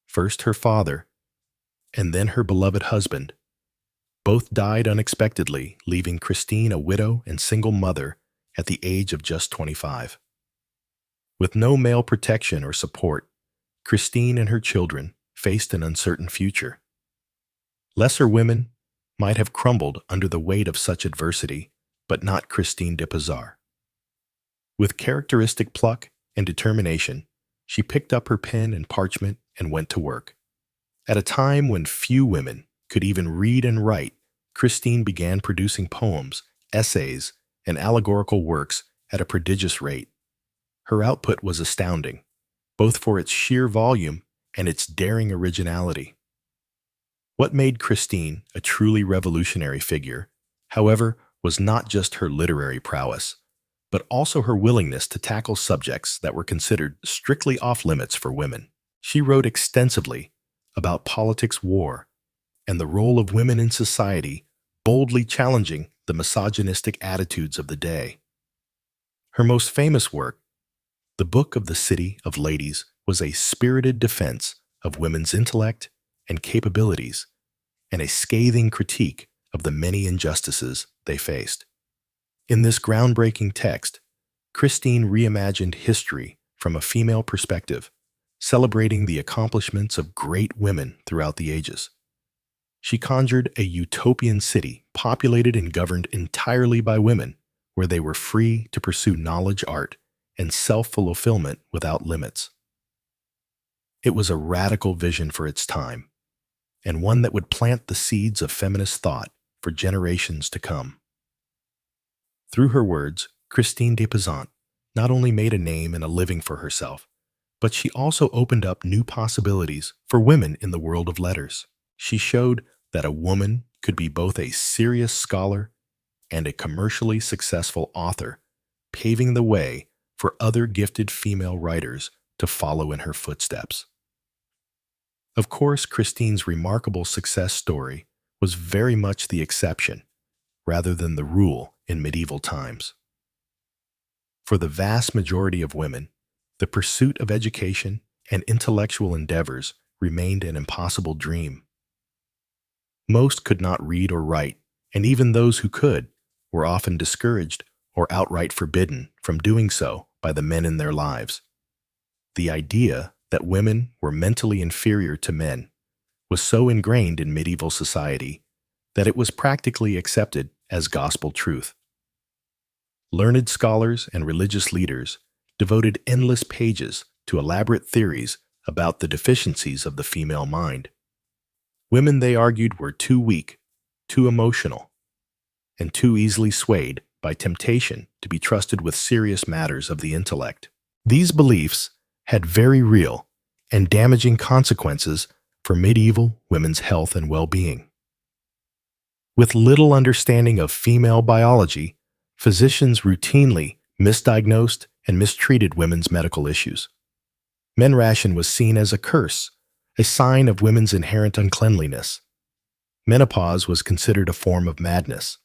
First her father, and then her beloved husband. Both died unexpectedly, leaving Christine a widow and single mother at the age of just 25. With no male protection or support, Christine and her children faced an uncertain future. Lesser women might have crumbled under the weight of such adversity, but not Christine de Pizarre. With characteristic pluck and determination, she picked up her pen and parchment and went to work. At a time when few women could even read and write, Christine began producing poems, essays, and allegorical works at a prodigious rate. Her output was astounding, both for its sheer volume and its daring originality. What made Christine a truly revolutionary figure, however, was not just her literary prowess, but also her willingness to tackle subjects that were considered strictly off-limits for women. She wrote extensively about politics, war, and the role of women in society, boldly challenging the misogynistic attitudes of the day. Her most famous work, The Book of the City of Ladies, was a spirited defense of women's intellect and capabilities, and a scathing critique of the many injustices they faced. In this groundbreaking text, Christine reimagined history from a female perspective, celebrating the accomplishments of great women throughout the ages. She conjured a utopian city populated and governed entirely by women, where they were free to pursue knowledge, art, and self-fulfillment without limits. It was a radical vision for its time, and one that would plant the seeds of feminist thought for generations to come. Through her words, Christine de Pizarre not only made a name and a living for herself, but she also opened up new possibilities for women in the world of letters. She showed that a woman could be both a serious scholar and a commercially successful author, paving the way for other gifted female writers to follow in her footsteps. Of course, Christine's remarkable success story was very much the exception, rather than the rule in medieval times. For the vast majority of women, the pursuit of education and intellectual endeavors remained an impossible dream. Most could not read or write, and even those who could were often discouraged or outright forbidden from doing so by the men in their lives. The idea that women were mentally inferior to men was so ingrained in medieval society that it was practically accepted as gospel truth. Learned scholars and religious leaders devoted endless pages to elaborate theories about the deficiencies of the female mind. Women, they argued, were too weak, too emotional, and too easily swayed by temptation to be trusted with serious matters of the intellect. These beliefs had very real and damaging consequences for medieval women's health and well-being. With little understanding of female biology, physicians routinely misdiagnosed and mistreated women's medical issues. Menration was seen as a curse, a sign of women's inherent uncleanliness. Menopause was considered a form of madness.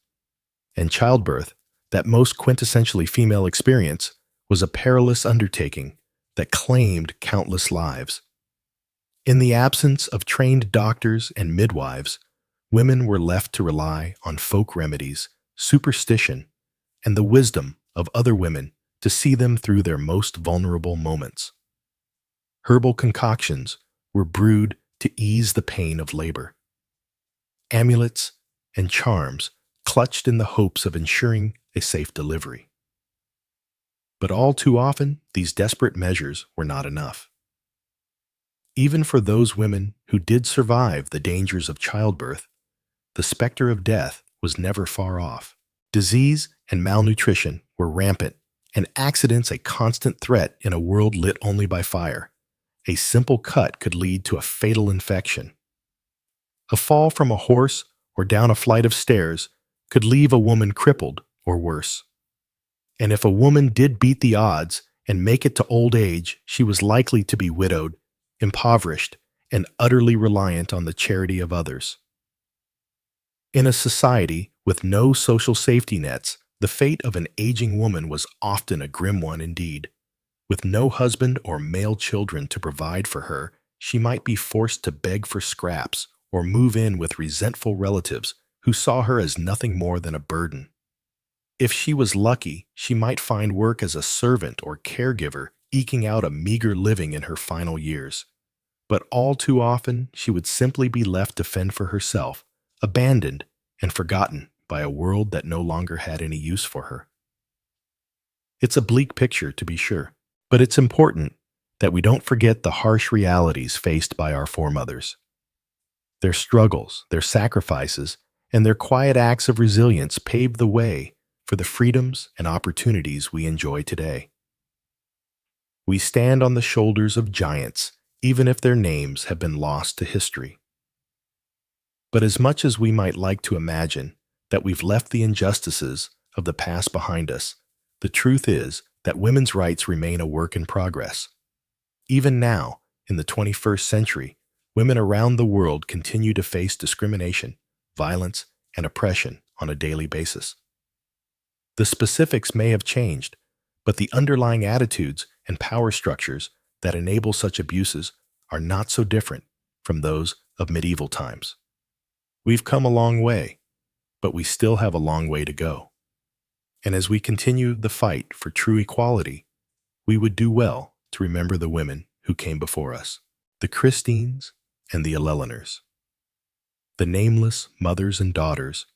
And childbirth, that most quintessentially female experience, was a perilous undertaking that claimed countless lives. In the absence of trained doctors and midwives, women were left to rely on folk remedies, superstition, and the wisdom of other women to see them through their most vulnerable moments. Herbal concoctions were brewed to ease the pain of labor. Amulets and charms clutched in the hopes of ensuring a safe delivery. But all too often, these desperate measures were not enough. Even for those women who did survive the dangers of childbirth, the specter of death was never far off. Disease and malnutrition were rampant, and accidents a constant threat in a world lit only by fire. A simple cut could lead to a fatal infection. A fall from a horse or down a flight of stairs could leave a woman crippled or worse. And if a woman did beat the odds and make it to old age, she was likely to be widowed, impoverished, and utterly reliant on the charity of others. In a society with no social safety nets, the fate of an aging woman was often a grim one indeed. With no husband or male children to provide for her, she might be forced to beg for scraps or move in with resentful relatives who saw her as nothing more than a burden. If she was lucky, she might find work as a servant or caregiver, eking out a meager living in her final years. But all too often, she would simply be left to fend for herself, abandoned and forgotten by a world that no longer had any use for her. It's a bleak picture, to be sure, but it's important that we don't forget the harsh realities faced by our foremothers. Their struggles, their sacrifices, and their quiet acts of resilience paved the way for the freedoms and opportunities we enjoy today. We stand on the shoulders of giants, even if their names have been lost to history. But as much as we might like to imagine that we've left the injustices of the past behind us, the truth is that women's rights remain a work in progress. Even now, in the 21st century, women around the world continue to face discrimination, violence, and oppression on a daily basis. The specifics may have changed, but the underlying attitudes and power structures that enable such abuses are not so different from those of medieval times. We've come a long way, but we still have a long way to go. And as we continue the fight for true equality, we would do well to remember the women who came before us, the Christines and the Eleanors, the nameless mothers and daughters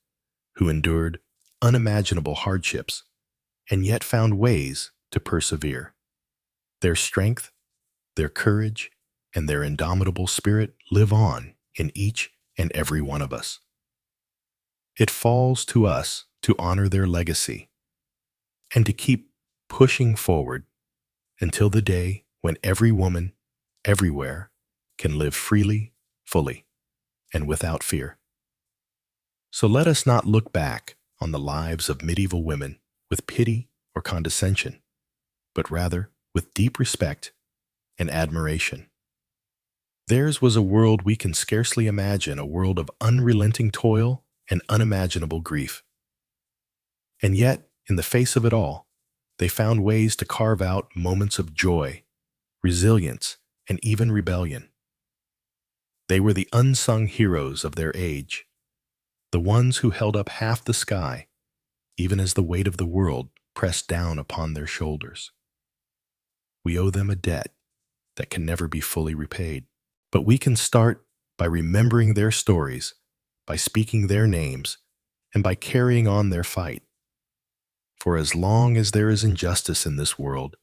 who endured unimaginable hardships and yet found ways to persevere. Their strength, their courage, and their indomitable spirit live on in each and every one of us. It falls to us to honor their legacy and to keep pushing forward until the day when every woman, everywhere, can live freely, fully, and without fear. So let us not look back on the lives of medieval women with pity or condescension, but rather with deep respect and admiration. Theirs was a world we can scarcely imagine, a world of unrelenting toil and unimaginable grief. And yet, in the face of it all, they found ways to carve out moments of joy, resilience, and even rebellion. They were the unsung heroes of their age, the ones who held up half the sky even as the weight of the world pressed down upon their shoulders. We owe them a debt that can never be fully repaid. But we can start by remembering their stories, by speaking their names, and by carrying on their fight. For as long as there is injustice in this world,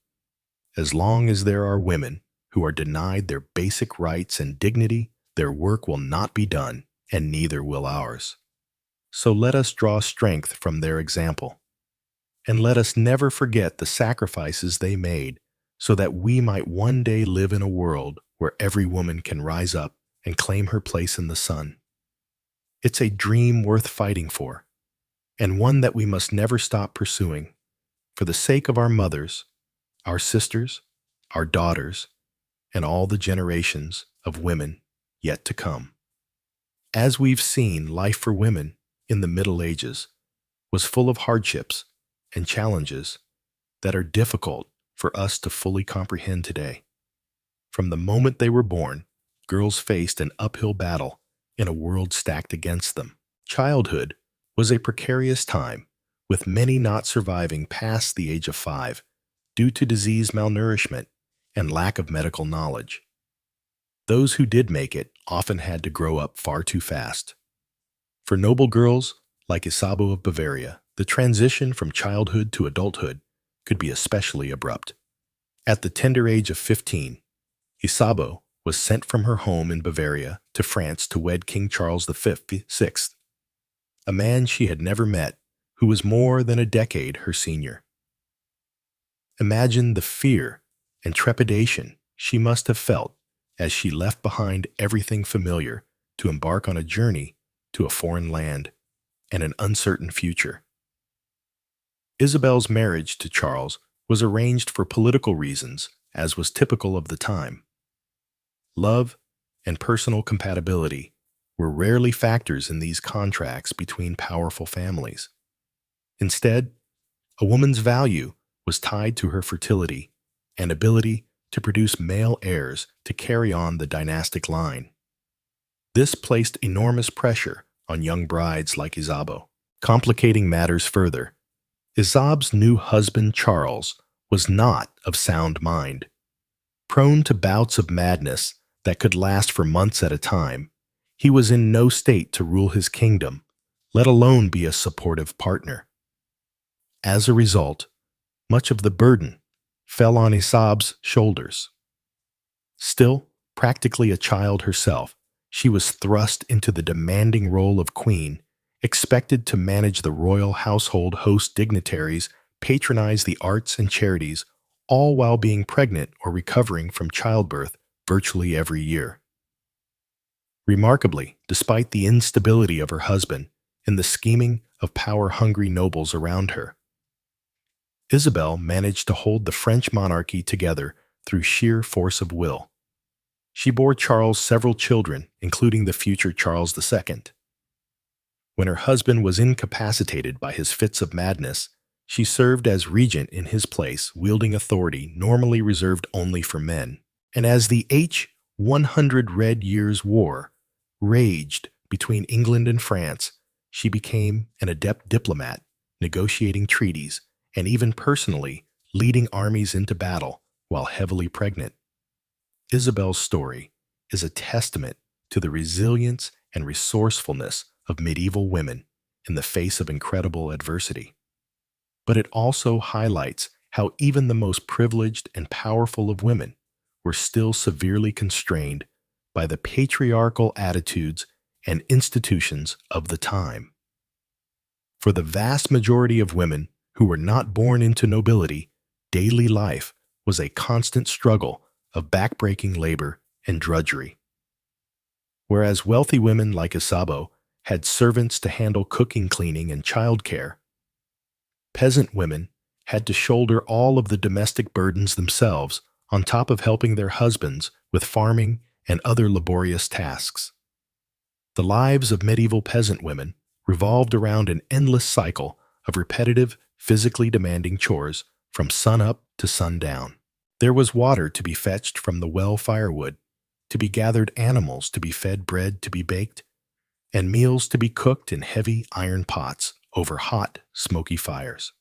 as long as there are women who are denied their basic rights and dignity, their work will not be done, and neither will ours. So let us draw strength from their example, and let us never forget the sacrifices they made so that we might one day live in a world where every woman can rise up and claim her place in the sun. It's a dream worth fighting for, and one that we must never stop pursuing, for the sake of our mothers, our sisters, our daughters, and all the generations of women yet to come. As we've seen, life for women in the Middle Ages was full of hardships and challenges that are difficult for us to fully comprehend today. From the moment they were born, girls faced an uphill battle in a world stacked against them. Childhood was a precarious time, with many not surviving past the age of 5 due to disease, malnourishment, and lack of medical knowledge. Those who did make it often had to grow up far too fast. For noble girls like Isabeau of Bavaria, the transition from childhood to adulthood could be especially abrupt. At the tender age of 15, Isabeau was sent from her home in Bavaria to France to wed King Charles V, a man she had never met who was more than a decade her senior. Imagine the fear and trepidation she must have felt as she left behind everything familiar to embark on a journey to a foreign land and an uncertain future. Isabel's marriage to Charles was arranged for political reasons, as was typical of the time. Love and personal compatibility were rarely factors in these contracts between powerful families. Instead, a woman's value was tied to her fertility and ability to produce male heirs to carry on the dynastic line. This placed enormous pressure on young brides like Isabeau. Complicating matters further, Isabeau's new husband Charles was not of sound mind. Prone to bouts of madness that could last for months at a time, he was in no state to rule his kingdom, let alone be a supportive partner. As a result, much of the burden fell on Isabeau's shoulders. Still, practically a child herself, she was thrust into the demanding role of queen, expected to manage the royal household, host dignitaries, patronize the arts and charities, all while being pregnant or recovering from childbirth virtually every year. Remarkably, despite the instability of her husband and the scheming of power-hungry nobles around her, Isabel managed to hold the French monarchy together through sheer force of will. She bore Charles several children, including the future Charles II. When her husband was incapacitated by his fits of madness, she served as regent in his place, wielding authority normally reserved only for men. And as the H-100 Red Years' War raged between England and France, she became an adept diplomat, negotiating treaties, and even personally leading armies into battle while heavily pregnant. Isabel's story is a testament to the resilience and resourcefulness of medieval women in the face of incredible adversity. But it also highlights how even the most privileged and powerful of women were still severely constrained by the patriarchal attitudes and institutions of the time. For the vast majority of women who were not born into nobility, daily life was a constant struggle of backbreaking labor and drudgery. Whereas wealthy women like Isabeau had servants to handle cooking, cleaning, and childcare, peasant women had to shoulder all of the domestic burdens themselves on top of helping their husbands with farming and other laborious tasks. The lives of medieval peasant women revolved around an endless cycle of repetitive, physically demanding chores from sunup to sundown. There was water to be fetched from the well, firewood to be gathered, animals to be fed, bread to be baked, and meals to be cooked in heavy iron pots, over hot, smoky fires.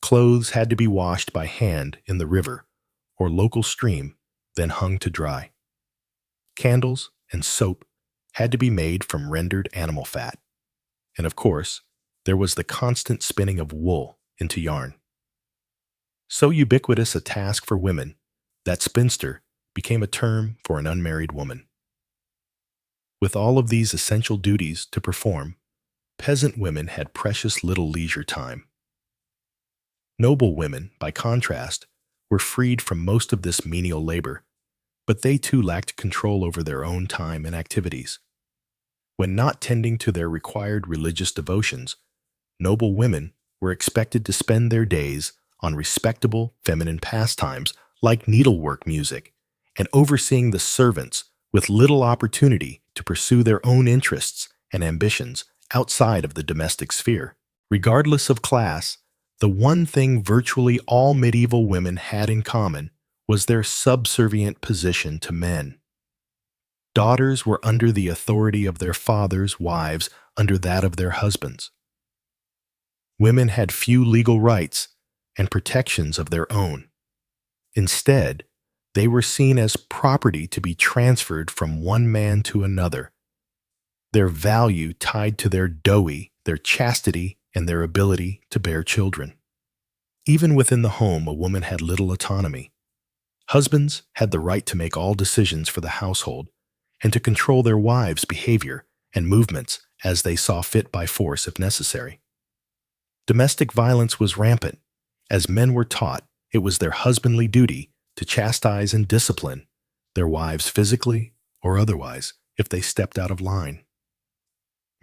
Clothes had to be washed by hand in the river or local stream, then hung to dry. Candles and soap had to be made from rendered animal fat. And of course, there was the constant spinning of wool into yarn. So ubiquitous a task for women that spinster became a term for an unmarried woman. With all of these essential duties to perform, peasant women had precious little leisure time. Noble women, by contrast, were freed from most of this menial labor, but they too lacked control over their own time and activities. When not tending to their required religious devotions, noble women were expected to spend their days on respectable feminine pastimes like needlework music and overseeing the servants with little opportunity to pursue their own interests and ambitions outside of the domestic sphere. Regardless of class, the one thing virtually all medieval women had in common was their subservient position to men. Daughters were under the authority of their fathers, wives under that of their husbands. Women had few legal rights and protections of their own. Instead, they were seen as property to be transferred from one man to another, their value tied to their doughy, their chastity, and their ability to bear children. Even within the home, a woman had little autonomy. Husbands had the right to make all decisions for the household and to control their wives' behavior and movements as they saw fit by force if necessary. Domestic violence was rampant, as men were taught it was their husbandly duty to chastise and discipline their wives physically or otherwise if they stepped out of line.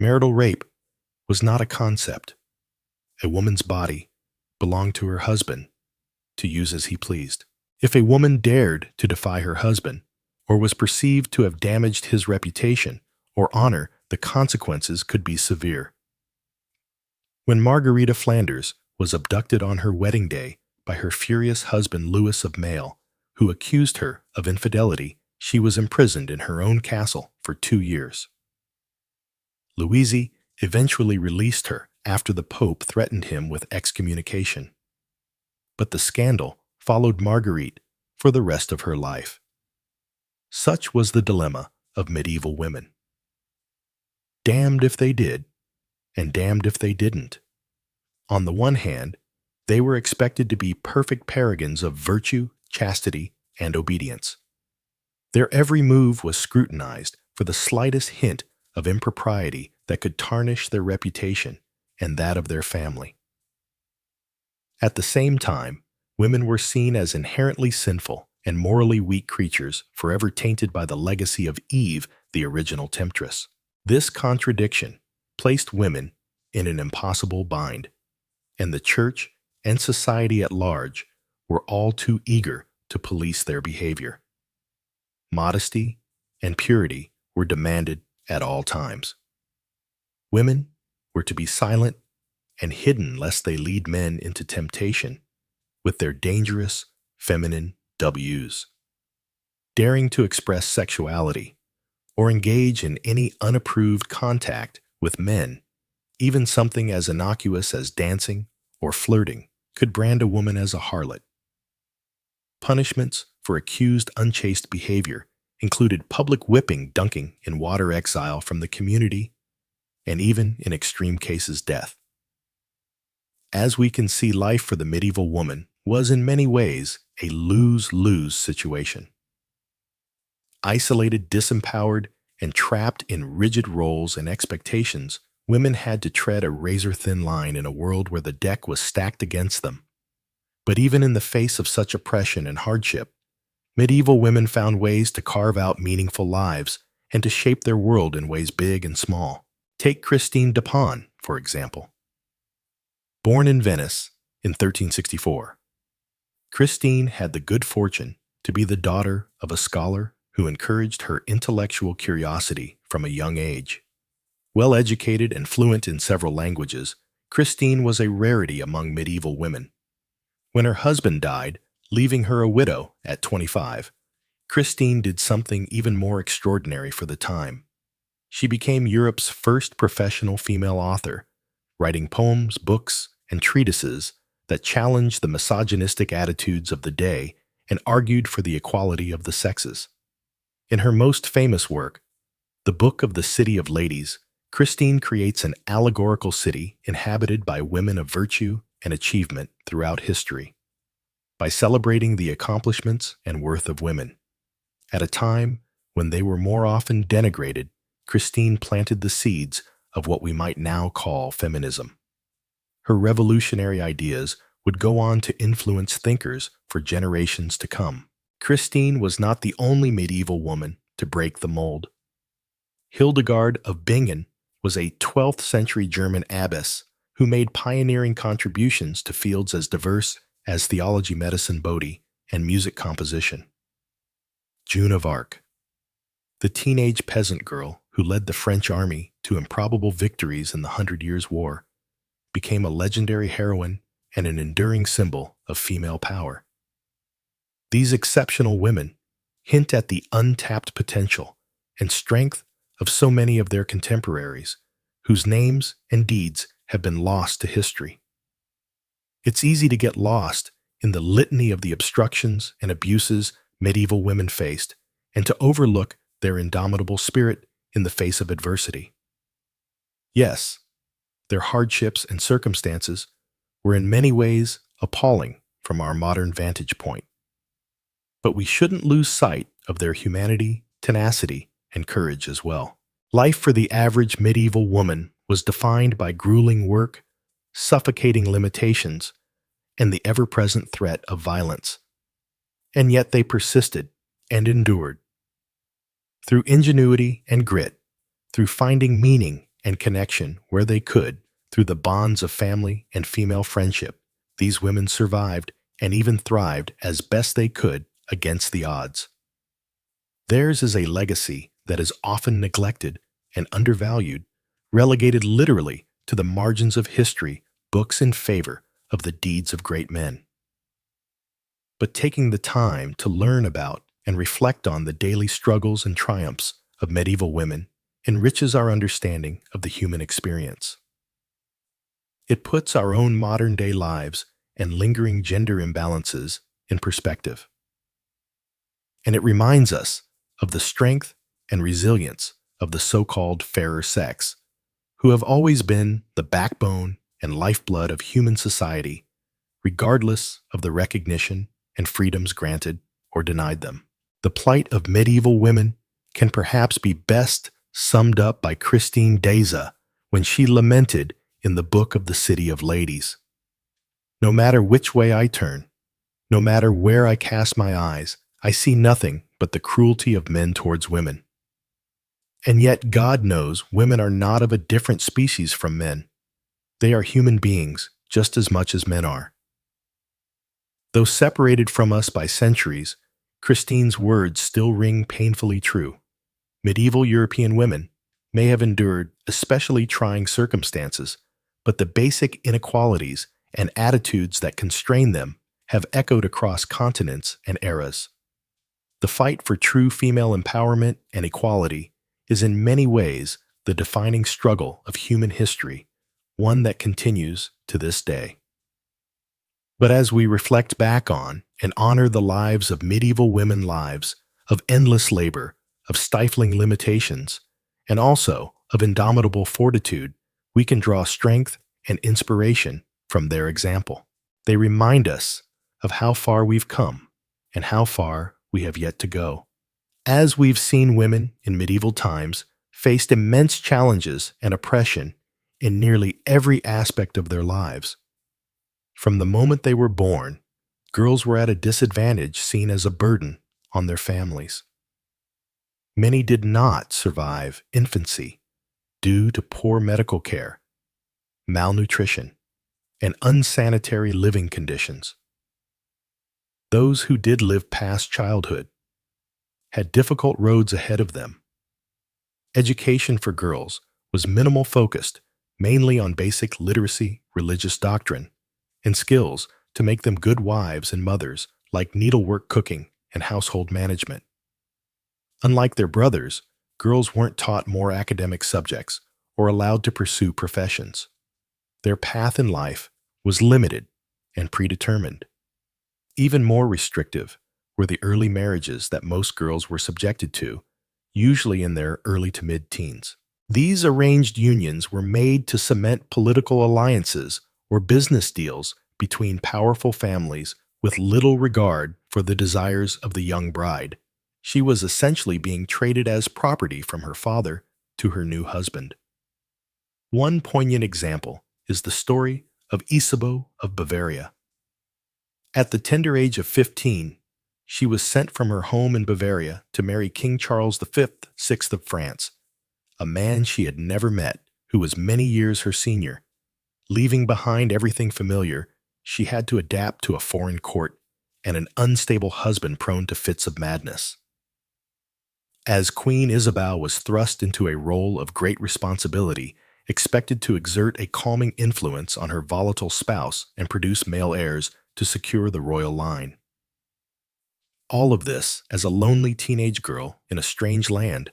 Marital rape was not a concept. A woman's body belonged to her husband to use as he pleased. If a woman dared to defy her husband or was perceived to have damaged his reputation or honor, the consequences could be severe. When Margarita Flanders was abducted on her wedding day by her furious husband Louis of Maille, who accused her of infidelity, she was imprisoned in her own castle for 2 years. Louise eventually released her after the Pope threatened him with excommunication. But the scandal followed Marguerite for the rest of her life. Such was the dilemma of medieval women. Damned if they did, and damned if they didn't. On the one hand, they were expected to be perfect paragons of virtue, chastity, and obedience. Their every move was scrutinized for the slightest hint of impropriety that could tarnish their reputation and that of their family. At the same time, women were seen as inherently sinful and morally weak creatures forever tainted by the legacy of Eve, the original temptress. This contradiction placed women in an impossible bind, and the church and society at large were all too eager to police their behavior. Modesty and purity were demanded at all times. Women were to be silent and hidden lest they lead men into temptation with their dangerous feminine W's. Daring to express sexuality or engage in any unapproved contact with men, even something as innocuous as dancing or flirting, could brand a woman as a harlot. Punishments for accused unchaste behavior included public whipping, dunking in water, exile from the community, and even, in extreme cases, death. As we can see, life for the medieval woman was in many ways a lose-lose situation. Isolated, disempowered, and trapped in rigid roles and expectations, women had to tread a razor-thin line in a world where the deck was stacked against them. But even in the face of such oppression and hardship, medieval women found ways to carve out meaningful lives and to shape their world in ways big and small. Take Christine Dupin, for example. Born in Venice in 1364, Christine had the good fortune to be the daughter of a scholar who encouraged her intellectual curiosity from a young age. Well educated and fluent in several languages, Christine was a rarity among medieval women. When her husband died, leaving her a widow at 25, Christine did something even more extraordinary for the time. She became Europe's first professional female author, writing poems, books, and treatises that challenged the misogynistic attitudes of the day and argued for the equality of the sexes. In her most famous work, The Book of the City of Ladies, Christine creates an allegorical city inhabited by women of virtue and achievement throughout history. By celebrating the accomplishments and worth of women, at a time when they were more often denigrated, Christine planted the seeds of what we might now call feminism. Her revolutionary ideas would go on to influence thinkers for generations to come. Christine was not the only medieval woman to break the mold. Hildegard of Bingen was a 12th century German abbess who made pioneering contributions to fields as diverse as theology, medicine, Bodhi, and music composition. Joan of Arc, the teenage peasant girl who led the French army to improbable victories in the Hundred Years' War, became a legendary heroine and an enduring symbol of female power. These exceptional women hint at the untapped potential and strength of so many of their contemporaries, whose names and deeds have been lost to history. It's easy to get lost in the litany of the obstructions and abuses medieval women faced, and to overlook their indomitable spirit in the face of adversity. Yes, their hardships and circumstances were in many ways appalling from our modern vantage point. But we shouldn't lose sight of their humanity, tenacity, and courage as well. Life for the average medieval woman was defined by grueling work, suffocating limitations, and the ever-present threat of violence. And yet they persisted and endured. Through ingenuity and grit, through finding meaning and connection where they could, through the bonds of family and female friendship, these women survived and even thrived as best they could against the odds. Theirs is a legacy that is often neglected and undervalued, relegated literally to the margins of history, books in favor of the deeds of great men. But taking the time to learn about and reflect on the daily struggles and triumphs of medieval women enriches our understanding of the human experience. It puts our own modern-day lives and lingering gender imbalances in perspective. And it reminds us of the strength and resilience of the so-called fairer sex, who have always been the backbone and lifeblood of human society, regardless of the recognition and freedoms granted or denied them. The plight of medieval women can perhaps be best summed up by Christine Deza when she lamented in the Book of the City of Ladies. No matter which way I turn, no matter where I cast my eyes, I see nothing but the cruelty of men towards women. And yet God knows women are not of a different species from men. They are human beings just as much as men are. Though separated from us by centuries, Christine's words still ring painfully true. Medieval European women may have endured especially trying circumstances, but the basic inequalities and attitudes that constrain them have echoed across continents and eras. The fight for true female empowerment and equality is in many ways the defining struggle of human history, one that continues to this day. But as we reflect back on and honor the lives of medieval women, lives of endless labor, of stifling limitations, and also of indomitable fortitude, we can draw strength and inspiration from their example. They remind us of how far we've come and how far we have yet to go. As we've seen, women in medieval times faced immense challenges and oppression in nearly every aspect of their lives. From the moment they were born, girls were at a disadvantage, seen as a burden on their families. Many did not survive infancy due to poor medical care, malnutrition, and unsanitary living conditions. Those who did live past childhood had difficult roads ahead of them. Education for girls was minimal, focused mainly on basic literacy, religious doctrine, and skills to make them good wives and mothers, like needlework, cooking, and household management. Unlike their brothers, girls weren't taught more academic subjects or allowed to pursue professions. Their path in life was limited and predetermined. Even more restrictive were the early marriages that most girls were subjected to, usually in their early to mid-teens. These arranged unions were made to cement political alliances or business deals between powerful families with little regard for the desires of the young bride. She was essentially being traded as property from her father to her new husband. One poignant example is the story of Isabeau of Bavaria. At the tender age of 15, she was sent from her home in Bavaria to marry King Charles V, Sixth of France, a man she had never met who was many years her senior. Leaving behind everything familiar, she had to adapt to a foreign court and an unstable husband prone to fits of madness. As Queen Isabeau was thrust into a role of great responsibility, expected to exert a calming influence on her volatile spouse and produce male heirs to secure the royal line. All of this as a lonely teenage girl in a strange land.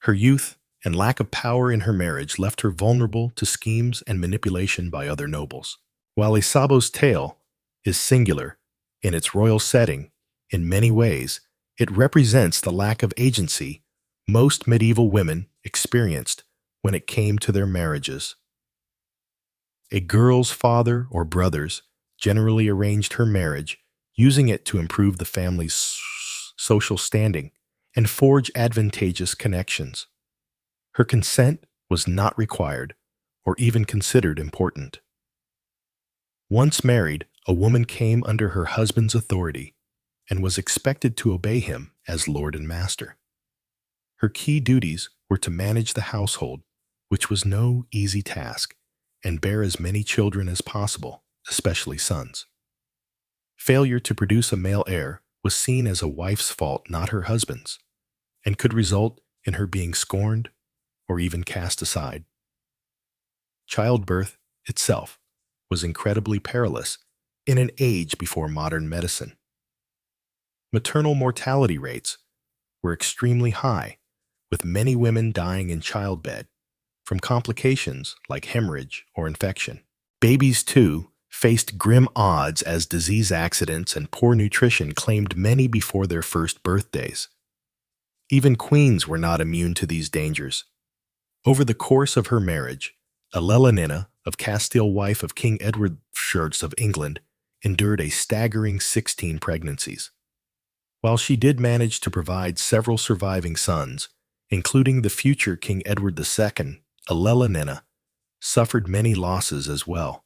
Her youth and lack of power in her marriage left her vulnerable to schemes and manipulation by other nobles. While Isabeau's tale is singular in its royal setting, in many ways, it represents the lack of agency most medieval women experienced when it came to their marriages. A girl's father or brothers generally arranged her marriage, using it to improve the family's social standing and forge advantageous connections. Her consent was not required or even considered important. Once married, a woman came under her husband's authority and was expected to obey him as lord and master. Her key duties were to manage the household, which was no easy task, and bear as many children as possible, especially sons. Failure to produce a male heir was seen as a wife's fault, not her husband's, and could result in her being scorned or even cast aside. Childbirth itself was incredibly perilous in an age before modern medicine. Maternal mortality rates were extremely high, with many women dying in childbed from complications like hemorrhage or infection. Babies, too, faced grim odds as disease accidents and poor nutrition claimed many before their first birthdays. Even queens were not immune to these dangers. Over the course of her marriage, Alelanina of Castile, wife of King Edward III of England, endured a staggering 16 pregnancies. While she did manage to provide several surviving sons, including the future King Edward II, Alelanina suffered many losses as well.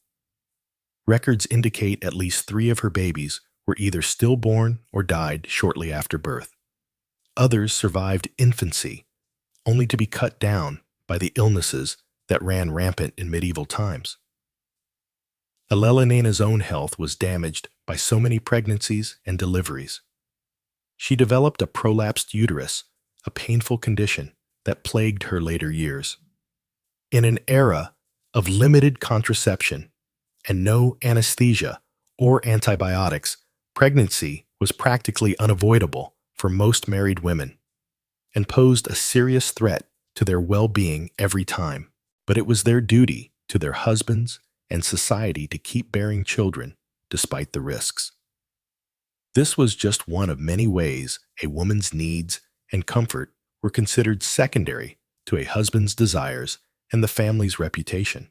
Records indicate at least 3 of her babies were either stillborn or died shortly after birth. Others survived infancy, only to be cut down by the illnesses that ran rampant in medieval times. Alelanina's own health was damaged by so many pregnancies and deliveries. She developed a prolapsed uterus, a painful condition that plagued her later years. In an era of limited contraception and no anesthesia or antibiotics, pregnancy was practically unavoidable for most married women and posed a serious threat to their well-being every time. But it was their duty to their husbands and society to keep bearing children despite the risks. This was just one of many ways a woman's needs and comfort were considered secondary to a husband's desires and the family's reputation.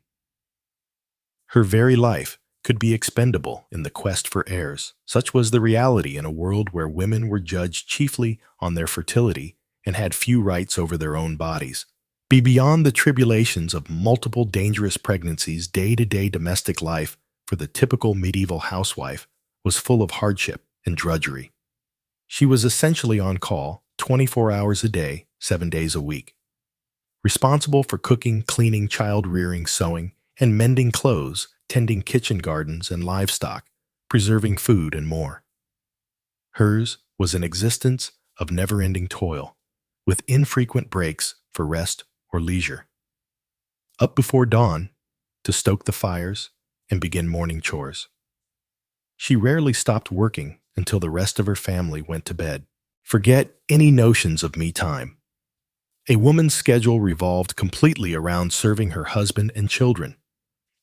Her very life could be expendable in the quest for heirs. Such was the reality in a world where women were judged chiefly on their fertility and had few rights over their own bodies. Beyond the tribulations of multiple dangerous pregnancies, day-to-day domestic life for the typical medieval housewife was full of hardship and drudgery. She was essentially on call 24 hours a day, 7 days a week, responsible for cooking, cleaning, child-rearing, sewing, and mending clothes, tending kitchen gardens and livestock, preserving food, and more. Hers was an existence of never-ending toil, with infrequent breaks for rest or leisure. Up before dawn to stoke the fires and begin morning chores. She rarely stopped working until the rest of her family went to bed. Forget any notions of me time. A woman's schedule revolved completely around serving her husband and children.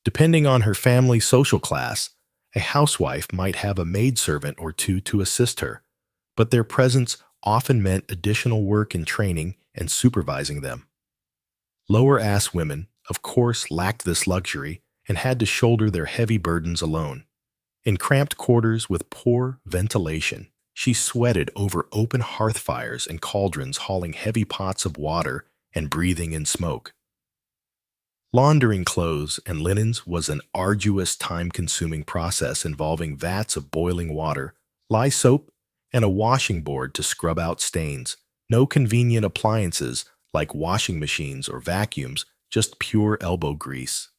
Depending on her family's social class, a housewife might have a maidservant or two to assist her, but their presence often meant additional work in training and supervising them. Lower-ass women, of course, lacked this luxury and had to shoulder their heavy burdens alone. In cramped quarters with poor ventilation, she sweated over open hearth fires and cauldrons, hauling heavy pots of water and breathing in smoke. Laundering clothes and linens was an arduous, time-consuming process involving vats of boiling water, lye soap, and a washing board to scrub out stains. No convenient appliances like washing machines or vacuums, just pure elbow grease.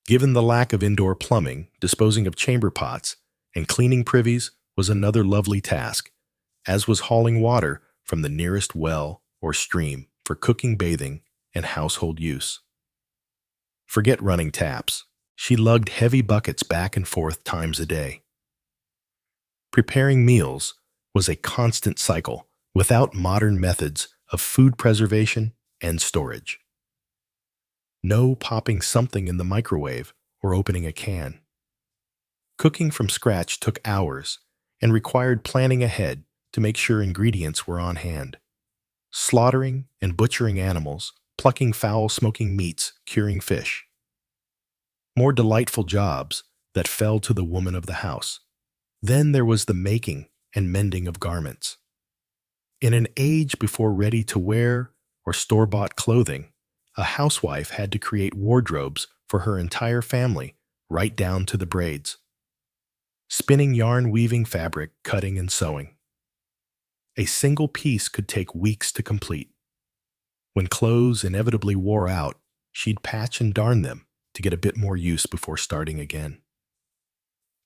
Given the lack of indoor plumbing, disposing of chamber pots and cleaning privies was another lovely task, as was hauling water from the nearest well or stream for cooking, bathing, and household use. Forget running taps. She lugged heavy buckets back and forth times a day. Preparing meals was a constant cycle without modern methods of food preservation and storage. No popping something in the microwave or opening a can. Cooking from scratch took hours and required planning ahead to make sure ingredients were on hand. Slaughtering and butchering animals, plucking fowl, smoking meats, curing fish. More delightful jobs that fell to the woman of the house. Then there was the making and mending of garments. In an age before ready-to-wear or store-bought clothing, a housewife had to create wardrobes for her entire family, right down to the braids. Spinning yarn, weaving fabric, cutting and sewing. A single piece could take weeks to complete. When clothes inevitably wore out, she'd patch and darn them to get a bit more use before starting again.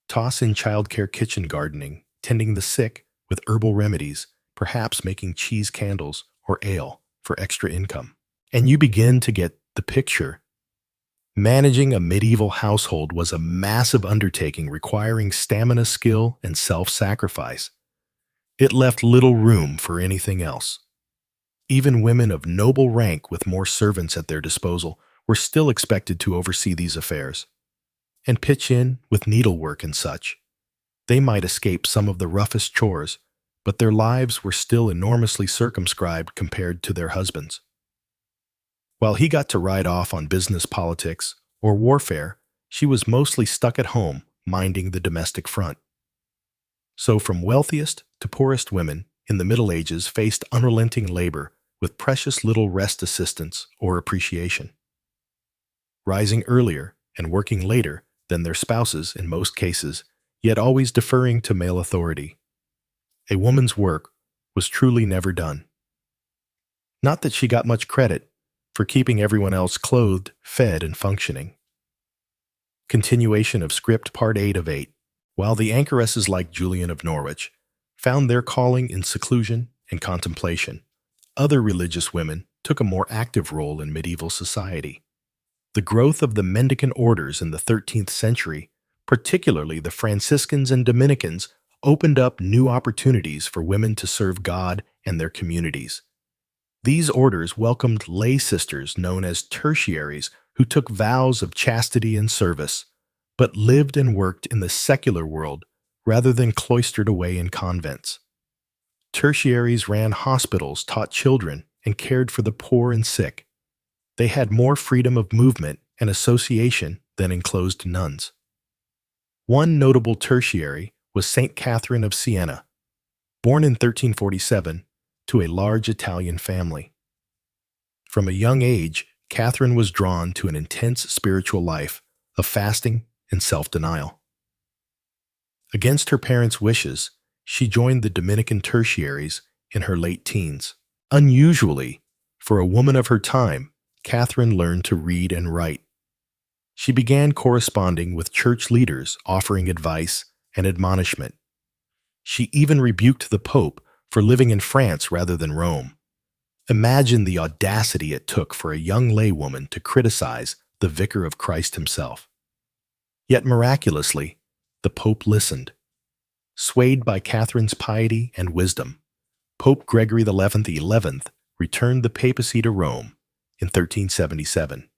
Toss in childcare, kitchen gardening, tending the sick with herbal remedies, perhaps making cheese candles or ale for extra income. And you begin to get the picture. Managing a medieval household was a massive undertaking requiring stamina, skill, and self-sacrifice. It left little room for anything else. Even women of noble rank with more servants at their disposal were still expected to oversee these affairs and pitch in with needlework and such. They might escape some of the roughest chores, but their lives were still enormously circumscribed compared to their husbands. While he got to ride off on business, politics, or warfare, she was mostly stuck at home, minding the domestic front. So from wealthiest to poorest women in the Middle Ages faced unrelenting labor with precious little rest, assistance, or appreciation. Rising earlier and working later than their spouses in most cases, yet always deferring to male authority. A woman's work was truly never done. Not that she got much credit for keeping everyone else clothed, fed, and functioning. Continuation of script, part 8 of 8. While the anchoresses like Julian of Norwich found their calling in seclusion and contemplation, other religious women took a more active role in medieval society. The growth of the mendicant orders in the 13th century, particularly the Franciscans and Dominicans, opened up new opportunities for women to serve God and their communities. These orders welcomed lay sisters known as tertiaries who took vows of chastity and service, but lived and worked in the secular world rather than cloistered away in convents. Tertiaries ran hospitals, taught children, and cared for the poor and sick. They had more freedom of movement and association than enclosed nuns. One notable tertiary was Saint Catherine of Siena, born in 1347 to a large Italian family. From a young age, Catherine was drawn to an intense spiritual life of fasting and self-denial. Against her parents' wishes, she joined the Dominican tertiaries in her late teens. Unusually, for a woman of her time, Catherine learned to read and write. She began corresponding with church leaders, offering advice and admonishment. She even rebuked the Pope for living in France rather than Rome. Imagine the audacity it took for a young laywoman to criticize the Vicar of Christ himself. Yet miraculously, the Pope listened. Swayed by Catherine's piety and wisdom, Pope Gregory XI returned the papacy to Rome in 1377,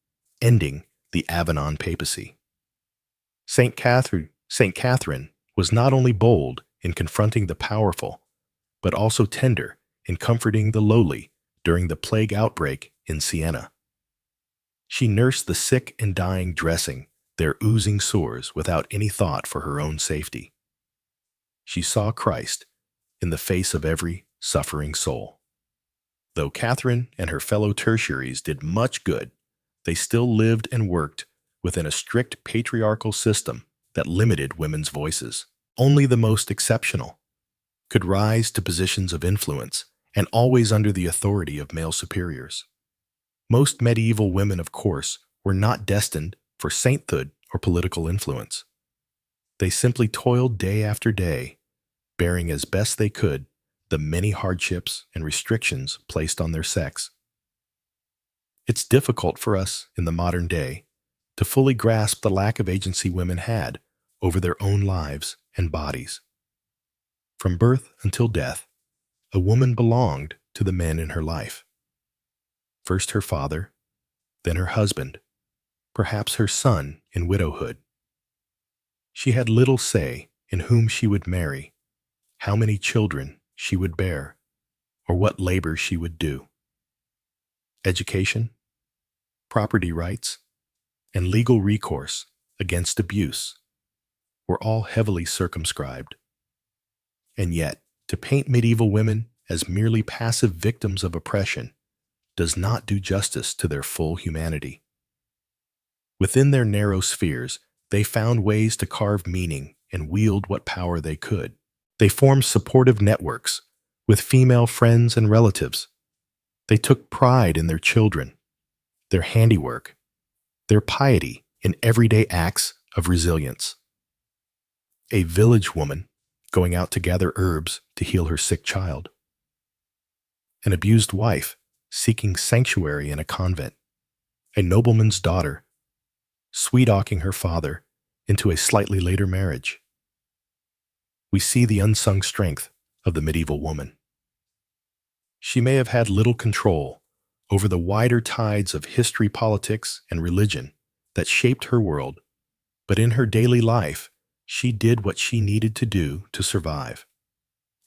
ending the Avenant papacy. Saint Catherine was not only bold in confronting the powerful, but also tender in comforting the lowly during the plague outbreak in Siena. She nursed the sick and dying, dressing their oozing sores without any thought for her own safety. She saw Christ in the face of every suffering soul. Though Catherine and her fellow tertiaries did much good, they still lived and worked within a strict patriarchal system that limited women's voices. Only the most exceptional could rise to positions of influence, and always under the authority of male superiors. Most medieval women, of course, were not destined for sainthood or political influence. They simply toiled day after day, bearing as best they could the many hardships and restrictions placed on their sex. It's difficult for us in the modern day to fully grasp the lack of agency women had over their own lives and bodies. From birth until death, a woman belonged to the men in her life. First her father, then her husband, perhaps her son in widowhood. She had little say in whom she would marry, how many children she would bear, or what labor she would do. Education, property rights, and legal recourse against abuse were all heavily circumscribed. And yet, to paint medieval women as merely passive victims of oppression does not do justice to their full humanity. Within their narrow spheres, they found ways to carve meaning and wield what power they could. They formed supportive networks with female friends and relatives. They took pride in their children, their handiwork, their piety in everyday acts of resilience. A village woman going out to gather herbs to heal her sick child. An abused wife seeking sanctuary in a convent. A nobleman's daughter sweet-talking her father into a slightly later marriage. We see the unsung strength of the medieval woman. She may have had little control over the wider tides of history, politics, and religion that shaped her world, but in her daily life, she did what she needed to do to survive,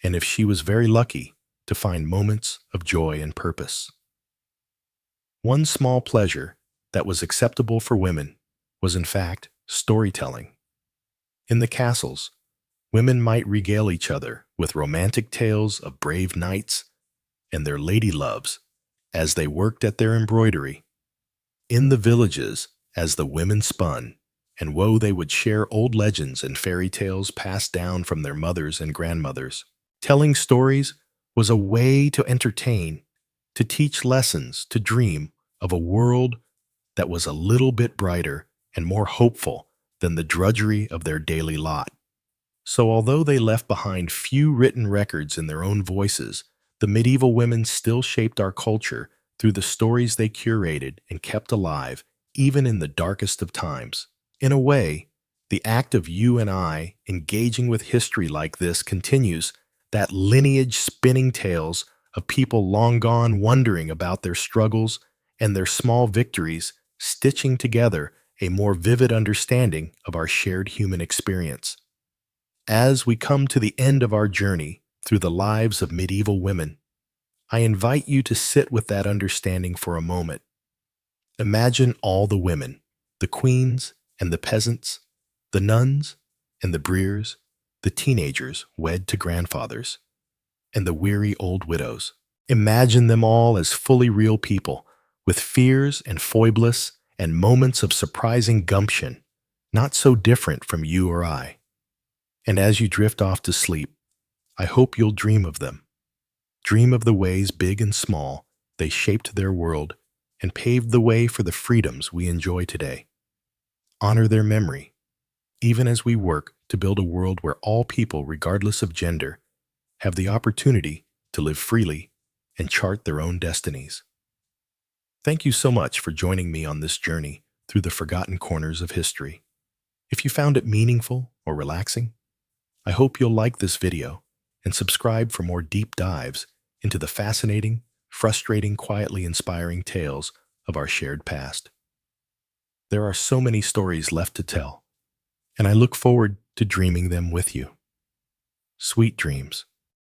and if she was very lucky, to find moments of joy and purpose. One small pleasure that was acceptable for women was in fact storytelling. In the castles, women might regale each other with romantic tales of brave knights and their lady loves as they worked at their embroidery. In the villages, as the women spun and wove, they would share old legends and fairy tales passed down from their mothers and grandmothers. Telling stories was a way to entertain, to teach lessons, to dream of a world that was a little bit brighter and more hopeful than the drudgery of their daily lot. So although they left behind few written records in their own voices, the medieval women still shaped our culture through the stories they curated and kept alive, even in the darkest of times. In a way, the act of you and I engaging with history like this continues that lineage spinning tales of people long gone, wondering about their struggles and their small victories, stitching together a more vivid understanding of our shared human experience. As we come to the end of our journey through the lives of medieval women, I invite you to sit with that understanding for a moment. Imagine all the women, the queens and the peasants, the nuns and the briers, the teenagers wed to grandfathers, and the weary old widows. Imagine them all as fully real people, with fears and foibles and moments of surprising gumption, not so different from you or I. And as you drift off to sleep, I hope you'll dream of them. Dream of the ways, big and small, they shaped their world and paved the way for the freedoms we enjoy today. Honor their memory, even as we work to build a world where all people, regardless of gender, have the opportunity to live freely and chart their own destinies. Thank you so much for joining me on this journey through the forgotten corners of history. If you found it meaningful or relaxing, I hope you'll like this video and subscribe for more deep dives into the fascinating, frustrating, quietly inspiring tales of our shared past. There are so many stories left to tell, and I look forward to dreaming them with you. Sweet dreams.